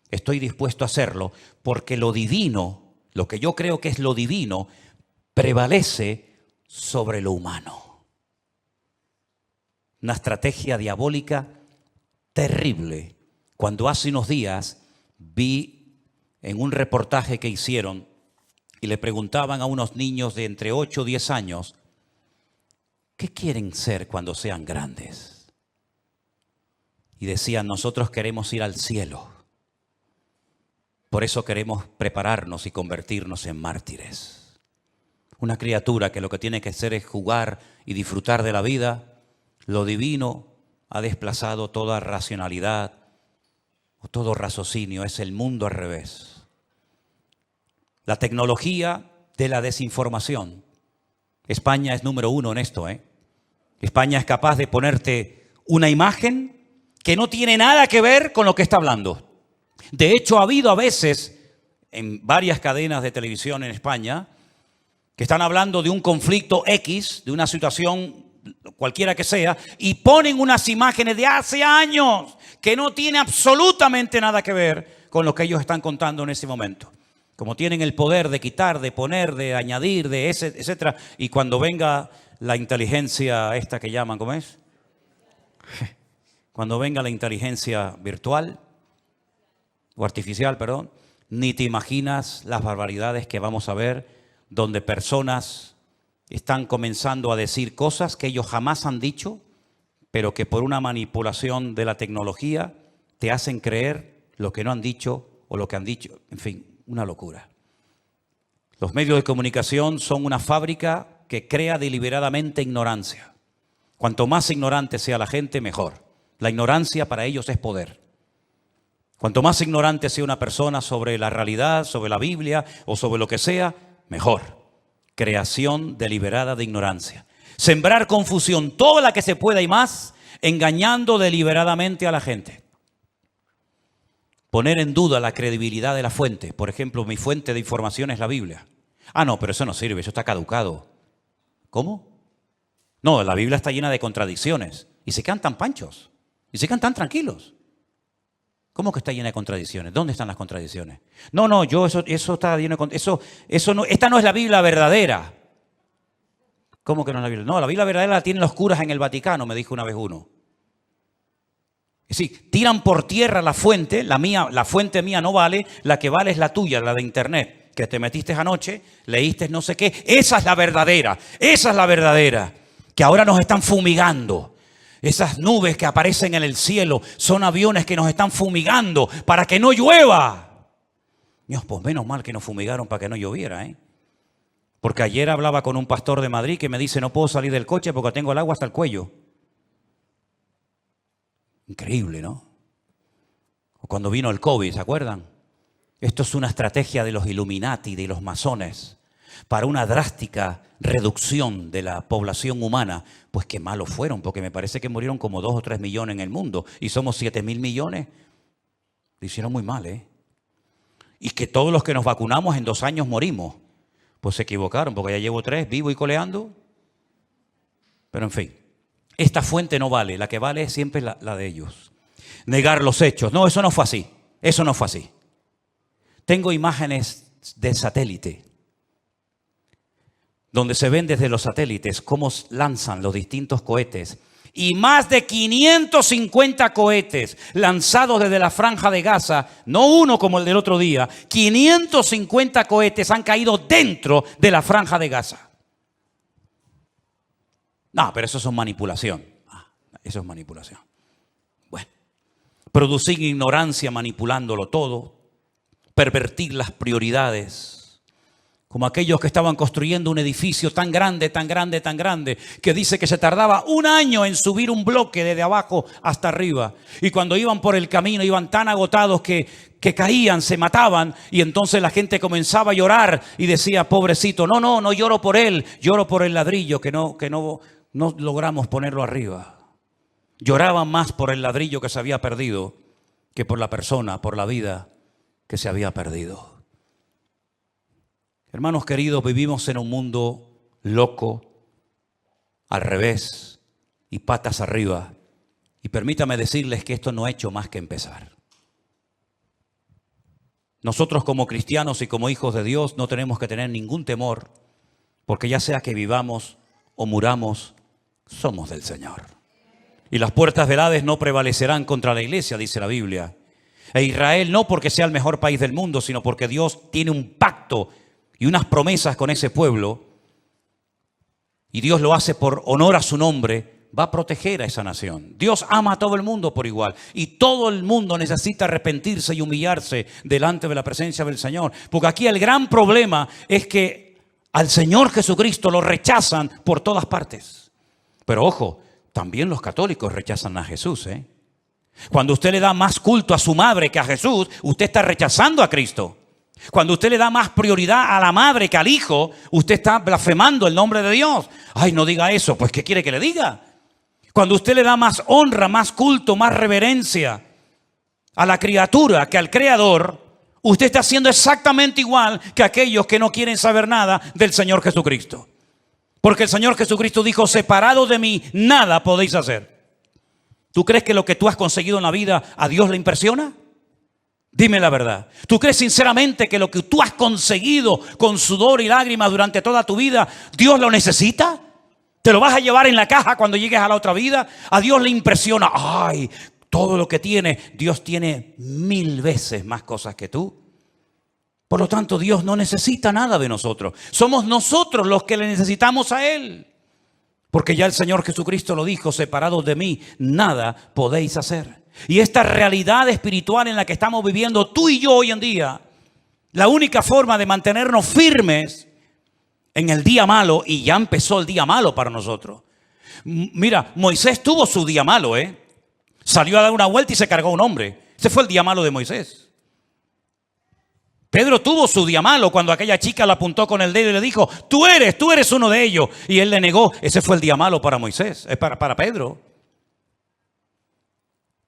estoy dispuesto a hacerlo, porque lo divino, lo que yo creo que es lo divino, prevalece sobre lo humano. Una estrategia diabólica terrible. Cuando hace unos días vi en un reportaje que hicieron y le preguntaban a unos niños de entre 8 o 10 años, ¿qué quieren ser cuando sean grandes? Y decían, nosotros queremos ir al cielo. Por eso queremos prepararnos y convertirnos en mártires. Una criatura que lo que tiene que hacer es jugar y disfrutar de la vida. Lo divino ha desplazado toda racionalidad o todo raciocinio. Es el mundo al revés. La tecnología de la desinformación. España es número 1 en esto, España es capaz de ponerte una imagen que no tiene nada que ver con lo que está hablando. De hecho, ha habido a veces en varias cadenas de televisión en España que están hablando de un conflicto X, de una situación cualquiera que sea, y ponen unas imágenes de hace años que no tiene absolutamente nada que ver con lo que ellos están contando en ese momento. Como tienen el poder de quitar, de poner, de añadir, de etcétera. Y cuando venga la inteligencia esta que llaman, ¿cómo es? Cuando venga la inteligencia virtual o artificial, perdón, ni te imaginas las barbaridades que vamos a ver donde personas están comenzando a decir cosas que ellos jamás han dicho, pero que por una manipulación de la tecnología te hacen creer lo que no han dicho o lo que han dicho, en fin. Una locura. Los medios de comunicación son una fábrica que crea deliberadamente ignorancia. Cuanto más ignorante sea la gente, mejor. La ignorancia para ellos es poder. Cuanto más ignorante sea una persona sobre la realidad, sobre la Biblia o sobre lo que sea, mejor. Creación deliberada de ignorancia. Sembrar confusión, toda la que se pueda y más, engañando deliberadamente a la gente. Poner en duda la credibilidad de la fuente. Por ejemplo, mi fuente de información es la Biblia. Ah, no, pero eso no sirve, eso está caducado. ¿Cómo? No, la Biblia está llena de contradicciones. Y se quedan tan panchos. Y se quedan tan tranquilos. ¿Cómo que está llena de contradicciones? ¿Dónde están las contradicciones? No, eso está lleno de esta no es la Biblia verdadera. ¿Cómo que no es la Biblia? No, la Biblia verdadera la tienen los curas en el Vaticano, me dijo una vez uno. Es decir, tiran por tierra la fuente, la fuente mía no vale, la que vale es la tuya, la de internet, que te metiste anoche, leíste no sé qué, esa es la verdadera, que ahora nos están fumigando. Esas nubes que aparecen en el cielo son aviones que nos están fumigando para que no llueva. Dios, pues menos mal que nos fumigaron para que no lloviera, Porque ayer hablaba con un pastor de Madrid que me dice, no puedo salir del coche porque tengo el agua hasta el cuello. Increíble, ¿no? O cuando vino el COVID, ¿se acuerdan? Esto es una estrategia de los Illuminati, de los masones, para una drástica reducción de la población humana. Pues qué malos fueron, porque me parece que murieron como 2 o 3 millones en el mundo y somos 7.000 millones. Lo hicieron muy mal, y que todos los que nos vacunamos en 2 años morimos. Pues se equivocaron, porque ya llevo 3, vivo y coleando. Pero en fin, esta fuente no vale, la que vale es siempre la de ellos. Negar los hechos. No, eso no fue así. Eso no fue así. Tengo imágenes del satélite, donde se ven desde los satélites cómo lanzan los distintos cohetes. Y más de 550 cohetes lanzados desde la Franja de Gaza, no uno como el del otro día, 550 cohetes han caído dentro de la Franja de Gaza. No, pero eso es manipulación. Eso es manipulación. Bueno, producir ignorancia manipulándolo todo, pervertir las prioridades. Como aquellos que estaban construyendo un edificio tan grande, tan grande, tan grande, que dice que se tardaba 1 año en subir un bloque desde abajo hasta arriba. Y cuando iban por el camino iban tan agotados que caían, se mataban. Y entonces la gente comenzaba a llorar y decía, pobrecito, no lloro por él, lloro por el ladrillo que no logramos ponerlo arriba. Lloraban más por el ladrillo que se había perdido que por la persona, por la vida que se había perdido. Hermanos queridos, vivimos en un mundo loco, al revés y patas arriba. Y permítame decirles que esto no ha hecho más que empezar. Nosotros como cristianos y como hijos de Dios no tenemos que tener ningún temor, porque ya sea que vivamos o muramos, somos del Señor. Y las puertas del Hades no prevalecerán contra la iglesia, dice la Biblia. E Israel no porque sea el mejor país del mundo, sino porque Dios tiene un pacto y unas promesas con ese pueblo, y Dios lo hace por honor a su nombre, va a proteger a esa nación. Dios ama a todo el mundo por igual, y todo el mundo necesita arrepentirse y humillarse delante de la presencia del Señor, porque aquí el gran problema es que al Señor Jesucristo lo rechazan por todas partes. Pero ojo, también los católicos rechazan a Jesús, ¿eh? Cuando usted le da más culto a su madre que a Jesús, usted está rechazando a Cristo. Cuando usted le da más prioridad a la madre que al hijo, usted está blasfemando el nombre de Dios. Ay, no diga eso. Pues, ¿qué quiere que le diga? Cuando usted le da más honra, más culto, más reverencia a la criatura que al Creador, usted está haciendo exactamente igual que aquellos que no quieren saber nada del Señor Jesucristo. Porque el Señor Jesucristo dijo, separados de mí, nada podéis hacer. ¿Tú crees que lo que tú has conseguido en la vida a Dios le impresiona? Dime la verdad. ¿Tú crees sinceramente que lo que tú has conseguido con sudor y lágrimas durante toda tu vida, Dios lo necesita? ¿Te lo vas a llevar en la caja cuando llegues a la otra vida? A Dios le impresiona. Ay, todo lo que tiene. Dios tiene 1000 veces más cosas que tú. Por lo tanto, Dios no necesita nada de nosotros. Somos nosotros los que le necesitamos a Él. Porque ya el Señor Jesucristo lo dijo, separados de mí, nada podéis hacer. Y esta realidad espiritual en la que estamos viviendo tú y yo hoy en día, la única forma de mantenernos firmes en el día malo, y ya empezó el día malo para nosotros. Mira, Moisés tuvo su día malo, Salió a dar una vuelta y se cargó a un hombre. Ese fue el día malo de Moisés. Pedro tuvo su día malo cuando aquella chica lo apuntó con el dedo y le dijo, tú eres uno de ellos. Y él le negó. Ese fue el día malo para Moisés, para Pedro.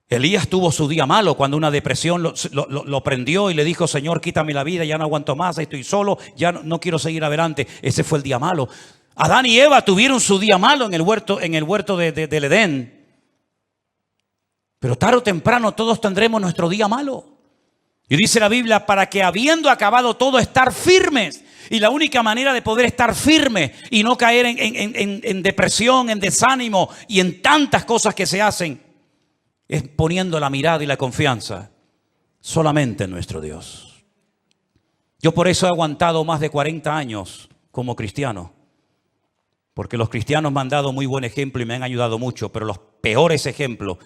Elías tuvo su día malo cuando una depresión lo prendió y le dijo, Señor, quítame la vida, ya no aguanto más, estoy solo, ya no quiero seguir adelante. Ese fue el día malo. Adán y Eva tuvieron su día malo en el huerto del Edén. Pero tarde o temprano todos tendremos nuestro día malo. Y dice la Biblia, para que habiendo acabado todo, estar firmes. Y la única manera de poder estar firme y no caer en depresión, en desánimo y en tantas cosas que se hacen, es poniendo la mirada y la confianza solamente en nuestro Dios. Yo por eso he aguantado más de 40 años como cristiano. Porque los cristianos me han dado muy buen ejemplo y me han ayudado mucho. Pero los peores ejemplos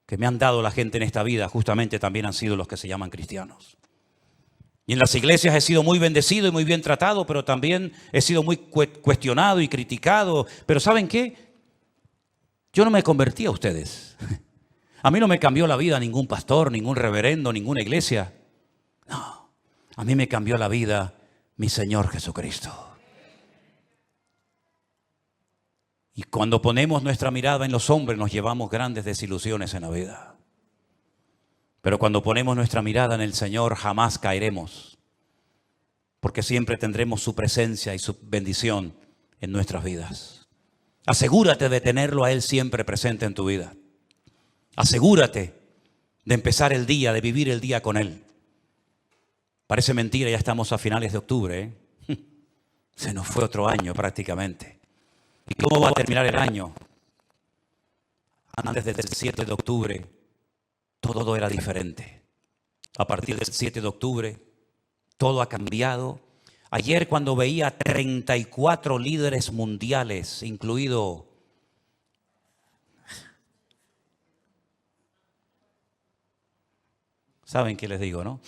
que me han dado la gente en esta vida justamente también han sido los que se llaman cristianos. Y en las iglesias he sido muy bendecido y muy bien tratado, pero también he sido muy cuestionado y criticado. Pero ¿saben qué? Yo no me convertí a ustedes. A mí no me cambió la vida ningún pastor, ningún reverendo, ninguna iglesia. No, a mí me cambió la vida mi Señor Jesucristo. Y cuando ponemos nuestra mirada en los hombres nos llevamos grandes desilusiones en la vida. Pero cuando ponemos nuestra mirada en el Señor jamás caeremos, porque siempre tendremos su presencia y su bendición en nuestras vidas. Asegúrate de tenerlo a Él siempre presente en tu vida. Asegúrate de empezar el día, de vivir el día con Él. Parece mentira, ya estamos a finales de octubre, ¿eh? Se nos fue otro año prácticamente. ¿Y cómo va a terminar el año? Antes del 7 de octubre, todo era diferente. A partir del 7 de octubre, todo ha cambiado. Ayer cuando veía 34 líderes mundiales, incluido ¿saben qué les digo, no?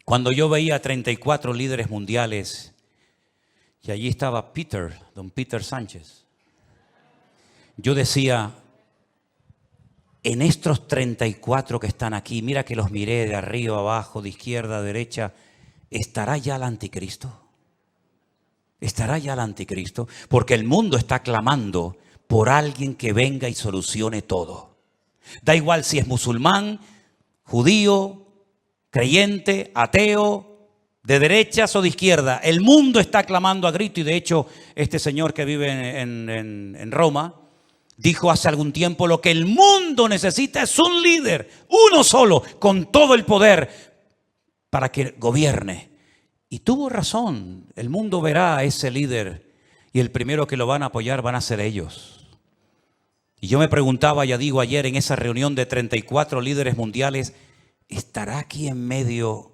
Cuando yo veía 34 líderes mundiales y allí estaba don Peter Sánchez, yo decía, en estos 34 que están aquí, mira que los miré de arriba, abajo, de izquierda a derecha, ¿estará ya el anticristo? ¿Estará ya el anticristo? Porque el mundo está clamando por alguien que venga y solucione todo. Da igual si es musulmán, judío, creyente, ateo, de derechas o de izquierda. El mundo está clamando a grito y de hecho este señor que vive en Roma dijo hace algún tiempo: lo que el mundo necesita es un líder, uno solo, con todo el poder para que gobierne. Y tuvo razón, el mundo verá a ese líder y el primero que lo van a apoyar van a ser ellos. Y yo me preguntaba, ya digo, ayer en esa reunión de 34 líderes mundiales, ¿estará aquí en medio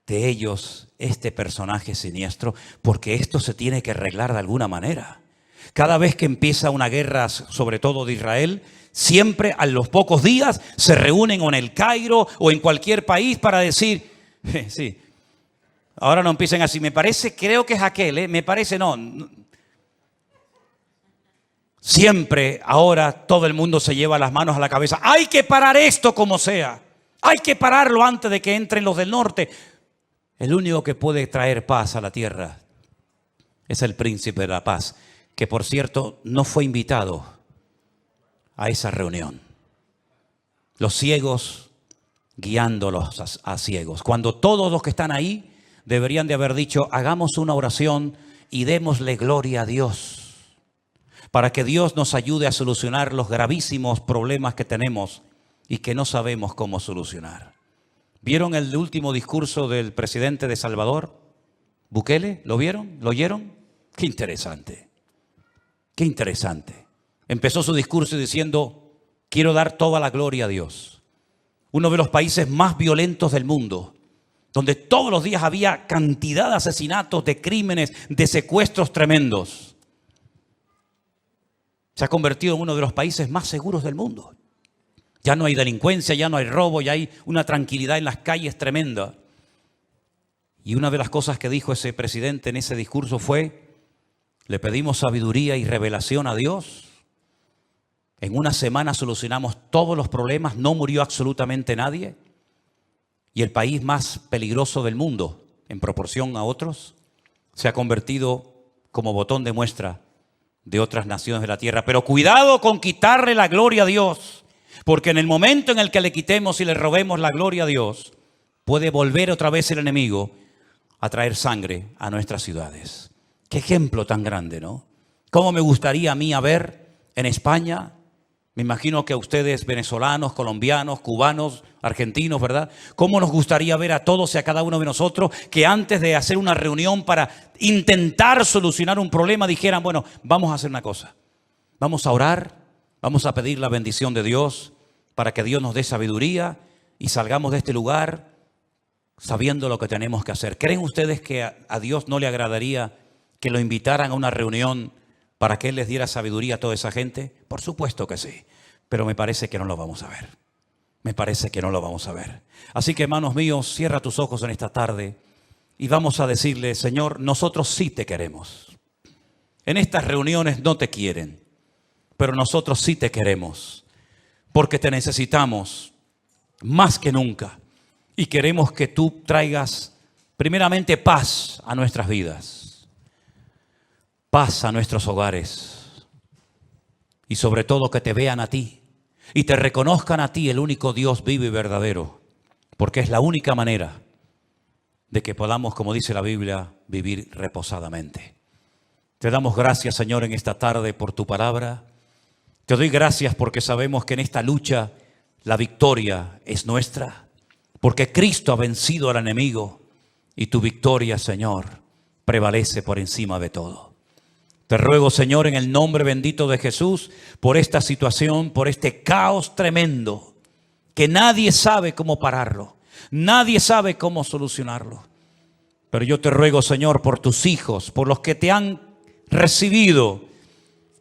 de ellos este personaje siniestro? Porque esto se tiene que arreglar de alguna manera. Cada vez que empieza una guerra, sobre todo de Israel, siempre a los pocos días se reúnen o en el Cairo o en cualquier país para decir, sí, ahora no empiecen así, me parece, creo que es aquel, me parece, no. Siempre ahora todo el mundo se lleva las manos a la cabeza. Hay que parar esto como sea. Hay que pararlo antes de que entren los del norte. El único que puede traer paz a la tierra es el príncipe de la paz, que por cierto no fue invitado a esa reunión. Los ciegos guiándolos a ciegos. Cuando todos los que están ahí deberían de haber dicho, hagamos una oración y démosle gloria a Dios, para que Dios nos ayude a solucionar los gravísimos problemas que tenemos y que no sabemos cómo solucionar. ¿Vieron el último discurso del presidente de Salvador, Bukele? ¿Lo vieron? ¿Lo oyeron? Qué interesante. Qué interesante. Empezó su discurso diciendo, quiero dar toda la gloria a Dios. Uno de los países más violentos del mundo, donde todos los días había cantidad de asesinatos, de crímenes, de secuestros tremendos. Se ha convertido en uno de los países más seguros del mundo. Ya no hay delincuencia, ya no hay robo, ya hay una tranquilidad en las calles tremenda. Y una de las cosas que dijo ese presidente en ese discurso fue, le pedimos sabiduría y revelación a Dios. En una semana solucionamos todos los problemas, no murió absolutamente nadie. Y el país más peligroso del mundo, en proporción a otros, se ha convertido como botón de muestra de otras naciones de la tierra. Pero cuidado con quitarle la gloria a Dios. Porque en el momento en el que le quitemos y le robemos la gloria a Dios, puede volver otra vez el enemigo a traer sangre a nuestras ciudades. Qué ejemplo tan grande, ¿no? ¿Cómo me gustaría a mí ver en España? Me imagino que a ustedes, venezolanos, colombianos, cubanos, argentinos, ¿verdad? ¿Cómo nos gustaría ver a todos y a cada uno de nosotros que antes de hacer una reunión para intentar solucionar un problema dijeran, bueno, vamos a hacer una cosa. Vamos a orar, vamos a pedir la bendición de Dios para que Dios nos dé sabiduría y salgamos de este lugar sabiendo lo que tenemos que hacer. ¿Creen ustedes que a Dios no le agradaría que lo invitaran a una reunión para que Él les diera sabiduría a toda esa gente? Por supuesto que sí, pero me parece que no lo vamos a ver. Me parece que no lo vamos a ver. Así que, hermanos míos, cierra tus ojos en esta tarde y vamos a decirle, Señor, nosotros sí te queremos. En estas reuniones no te quieren, pero nosotros sí te queremos, porque te necesitamos más que nunca y queremos que tú traigas primeramente paz a nuestras vidas, paz a nuestros hogares y sobre todo que te vean a ti. y te reconozcan a ti, el único Dios vivo y verdadero, porque es la única manera de que podamos, como dice la Biblia, vivir reposadamente. Te damos gracias, Señor, en esta tarde por tu palabra. Te doy gracias porque sabemos que en esta lucha la victoria es nuestra, porque Cristo ha vencido al enemigo y tu victoria, Señor, prevalece por encima de todo. Te ruego, Señor, en el nombre bendito de Jesús, por esta situación, por este caos tremendo, que nadie sabe cómo pararlo, nadie sabe cómo solucionarlo. Pero yo te ruego, Señor, por tus hijos, por los que te han recibido,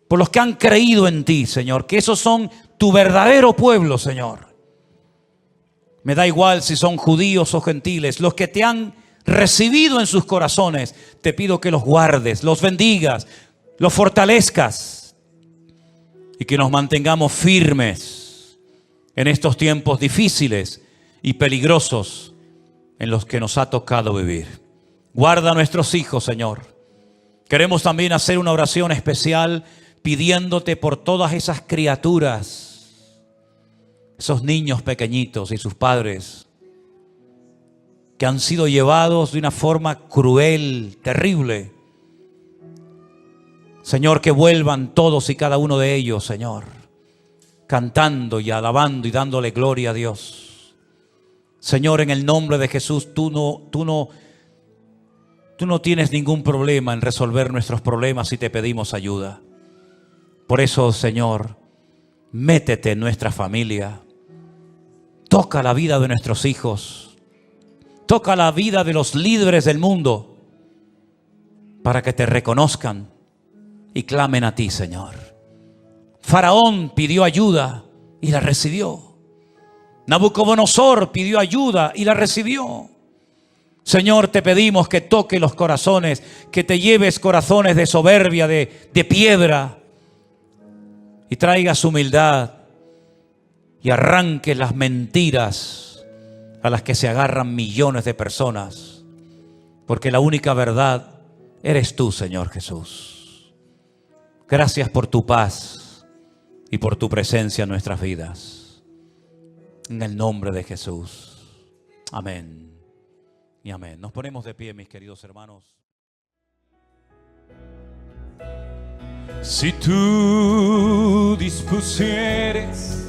por los que han creído en ti, Señor, que esos son tu verdadero pueblo, Señor. Me da igual si son judíos o gentiles, los que te han recibido en sus corazones, te pido que los guardes, los bendigas, los fortalezcas y que nos mantengamos firmes en estos tiempos difíciles y peligrosos en los que nos ha tocado vivir. Guarda a nuestros hijos, Señor. Queremos también hacer una oración especial pidiéndote por todas esas criaturas, esos niños pequeñitos y sus padres que han sido llevados de una forma cruel, terrible. Señor, que vuelvan todos y cada uno de ellos, Señor, cantando y alabando y dándole gloria a Dios. Señor, en el nombre de Jesús, tú no tienes ningún problema en resolver nuestros problemas si te pedimos ayuda. Por eso, Señor, métete en nuestra familia, toca la vida de nuestros hijos, toca la vida de los líderes del mundo para que te reconozcan y clamen a ti, Señor. Faraón pidió ayuda y la recibió. Nabucodonosor pidió ayuda y la recibió. Señor, te pedimos que toque los corazones, que te lleves corazones de soberbia, de piedra, y traigas humildad y arranques las mentiras a las que se agarran millones de personas, porque la única verdad eres tú, Señor Jesús. Gracias por tu paz y por tu presencia en nuestras vidas. En el nombre de Jesús. Amén y amén. Nos ponemos de pie, mis queridos hermanos. Si tú dispusieres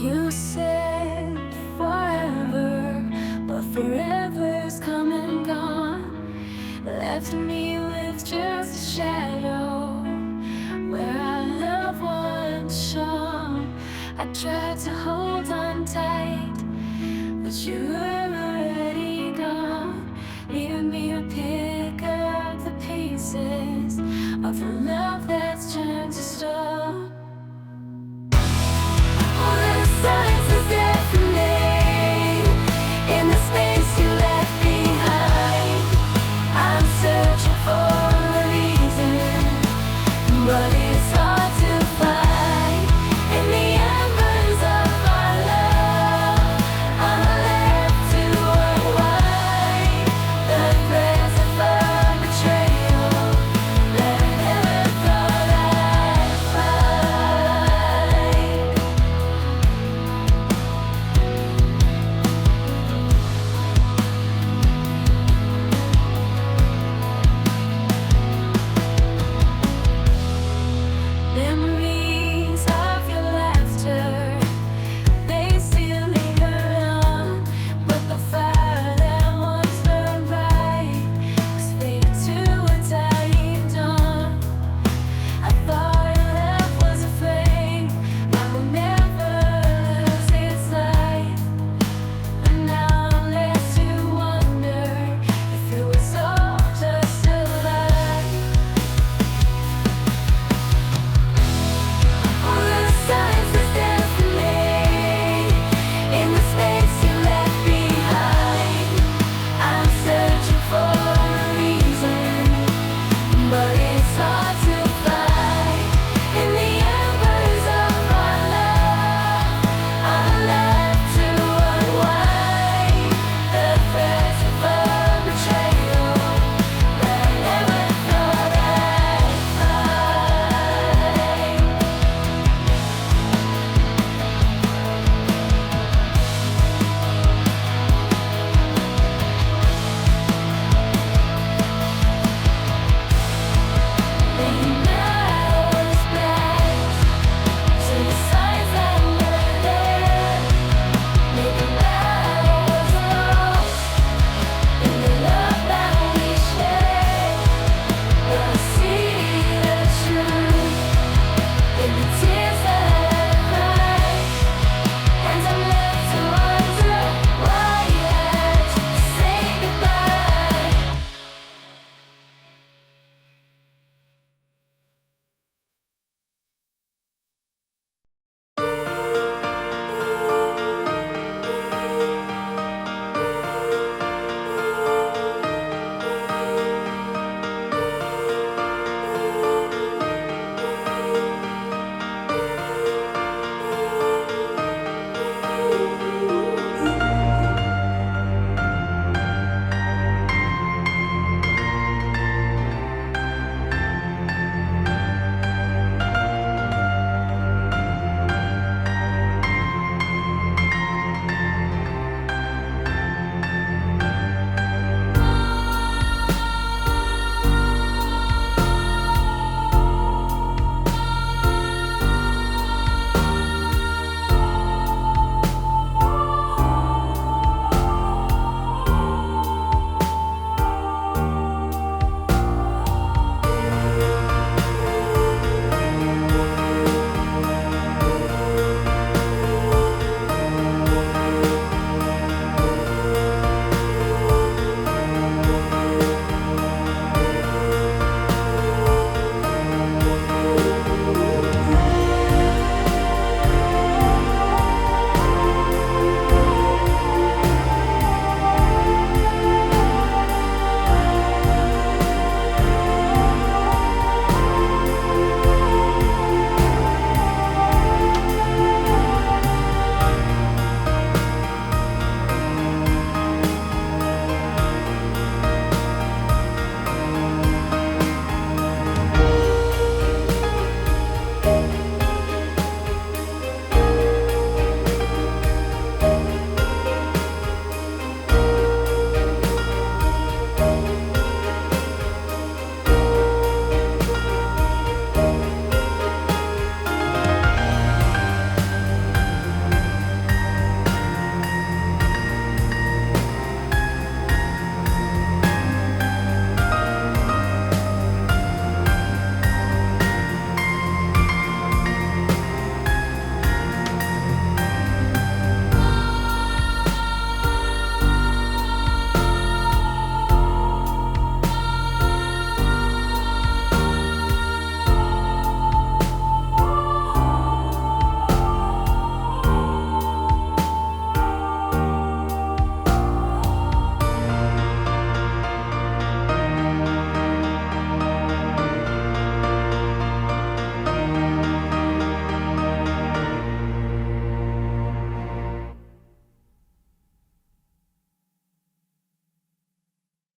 You said forever, but forever's come and gone. Left me with just a shadow where our love once shone. I tried to hold on tight, but you were already gone. Leave me to pick up the pieces of a love that's turned to stone.